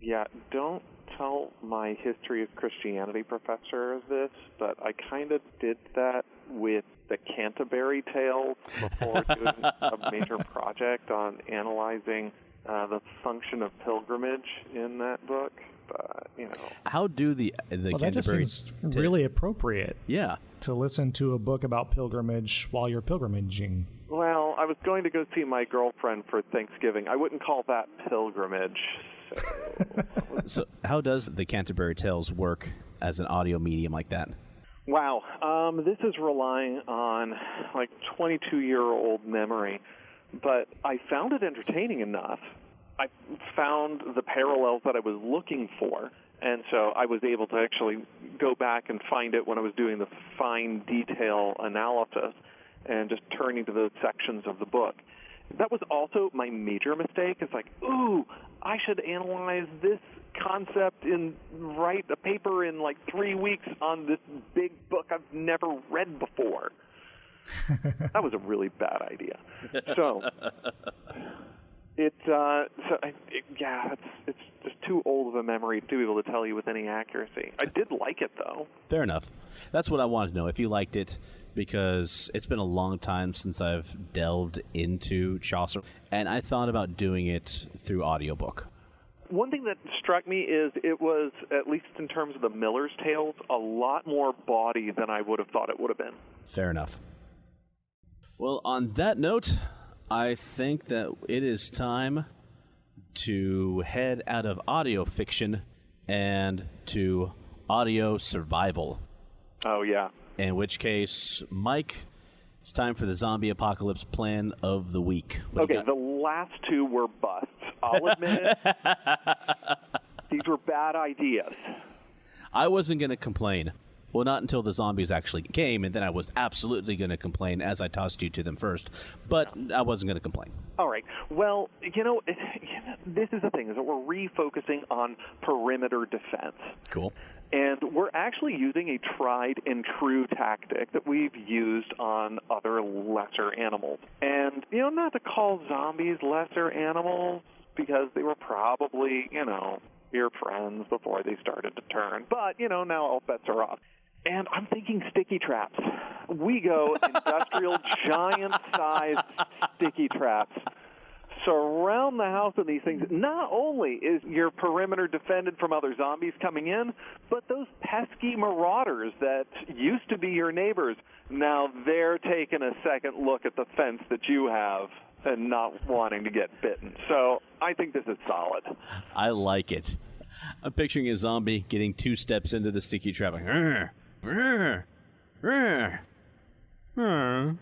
Yeah, don't tell my history of Christianity professor this, but I kind of did that with the Canterbury Tales before doing a major project on analyzing the function of pilgrimage in that book. But, how do the Canterbury Canterbury that just seems really appropriate. Yeah. To listen to a book about pilgrimage while you're pilgrimaging. Well, I was going to go see my girlfriend for Thanksgiving. I wouldn't call that pilgrimage. So how does the Canterbury Tales work as an audio medium like that? Wow. This is relying on 22-year-old memory, but I found it entertaining enough. I found the parallels that I was looking for, And so I was able to actually go back and find it when I was doing the fine detail analysis and just turning to those sections of the book. That was also my major mistake. It's like, ooh, I should analyze this concept and write a paper in like 3 weeks on this big book I've never read before. That was a really bad idea. So it's just too old of a memory to be able to tell you with any accuracy. I did like it, though. Fair enough. That's what I wanted to know, if you liked it, because it's been a long time since I've delved into Chaucer, and I thought about doing it through audiobook. One thing that struck me is it was, at least in terms of the Miller's Tales, a lot more body than I would have thought it would have been. Fair enough. Well, on that note, I think that it is time to head out of audio fiction and to audio survival. Oh, yeah. In which case, Mike, it's time for the zombie apocalypse plan of the week. Okay, the last two were busts. I'll admit it. These were bad ideas. I wasn't going to complain. Well, not until the zombies actually came, and then I was absolutely going to complain as I tossed you to them first. But I wasn't going to complain. All right. Well, this is the thing, is that we're refocusing on perimeter defense. Cool. And we're actually using a tried and true tactic that we've used on other lesser animals. And, not to call zombies lesser animals, because they were probably, your friends before they started to turn. But, now all bets are off. And I'm thinking sticky traps. We go industrial giant-sized sticky traps. Surround the house with these things. Not only is your perimeter defended from other zombies coming in, but those pesky marauders that used to be your neighbors, now they're taking a second look at the fence that you have and not wanting to get bitten. So I think this is solid. I like it. I'm picturing a zombie getting 2 steps into the sticky trap. Like, "Rrr, rrr, rrr, rrr."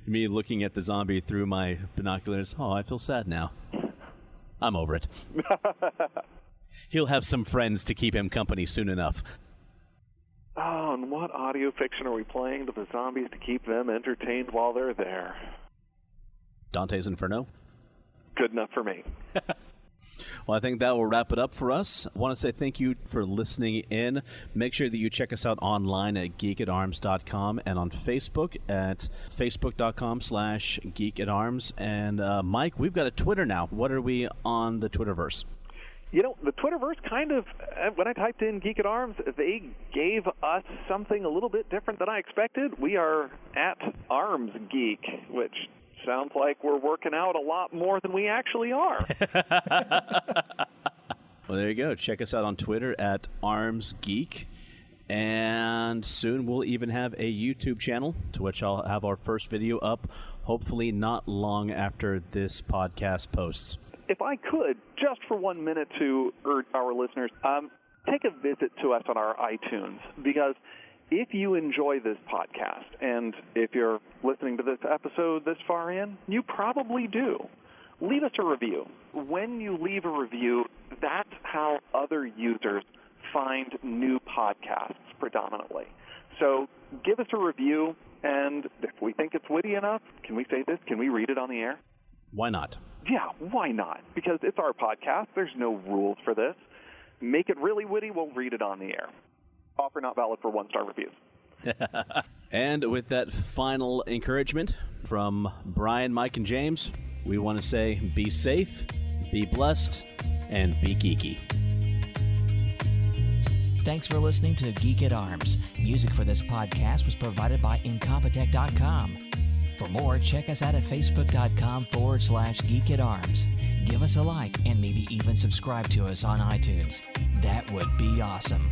Me looking at the zombie through my binoculars. Oh, I feel sad now. I'm over it. He'll have some friends to keep him company soon enough. Oh, and what audio fiction are we playing to the zombies to keep them entertained while they're there? Dante's Inferno? Good enough for me. Well, I think that will wrap it up for us. I want to say thank you for listening in. Make sure that you check us out online at geekatarms.com and on Facebook at facebook.com/geekatarms. And Mike, we've got a Twitter now. What are we on the Twitterverse? The Twitterverse kind of, when I typed in Geek at Arms, they gave us something a little bit different than I expected. We are at Arms Geek, which sounds like we're working out a lot more than we actually are. Well, there you go. Check us out on Twitter at Arms Geek. And soon we'll even have a YouTube channel to which I'll have our first video up, hopefully not long after this podcast posts. If I could, just for 1 minute to urge our listeners, take a visit to us on our iTunes, because if you enjoy this podcast, and if you're listening to this episode this far in, you probably do, leave us a review. When you leave a review, that's how other users find new podcasts predominantly. So give us a review, and if we think it's witty enough, can we say this? Can we read it on the air? Why not? Yeah, why not? Because it's our podcast. There's no rules for this. Make it really witty, we'll read it on the air. Offer not valid for 1-star reviews. And with that final encouragement from Bryan, Mike, and James, we want to say be safe, be blessed, and be geeky. Thanks for listening to Geek at Arms. Music for this podcast was provided by Incompetech.com. For more, check us out at Facebook.com/Geek at Arms. Give us a like and maybe even subscribe to us on iTunes. That would be awesome.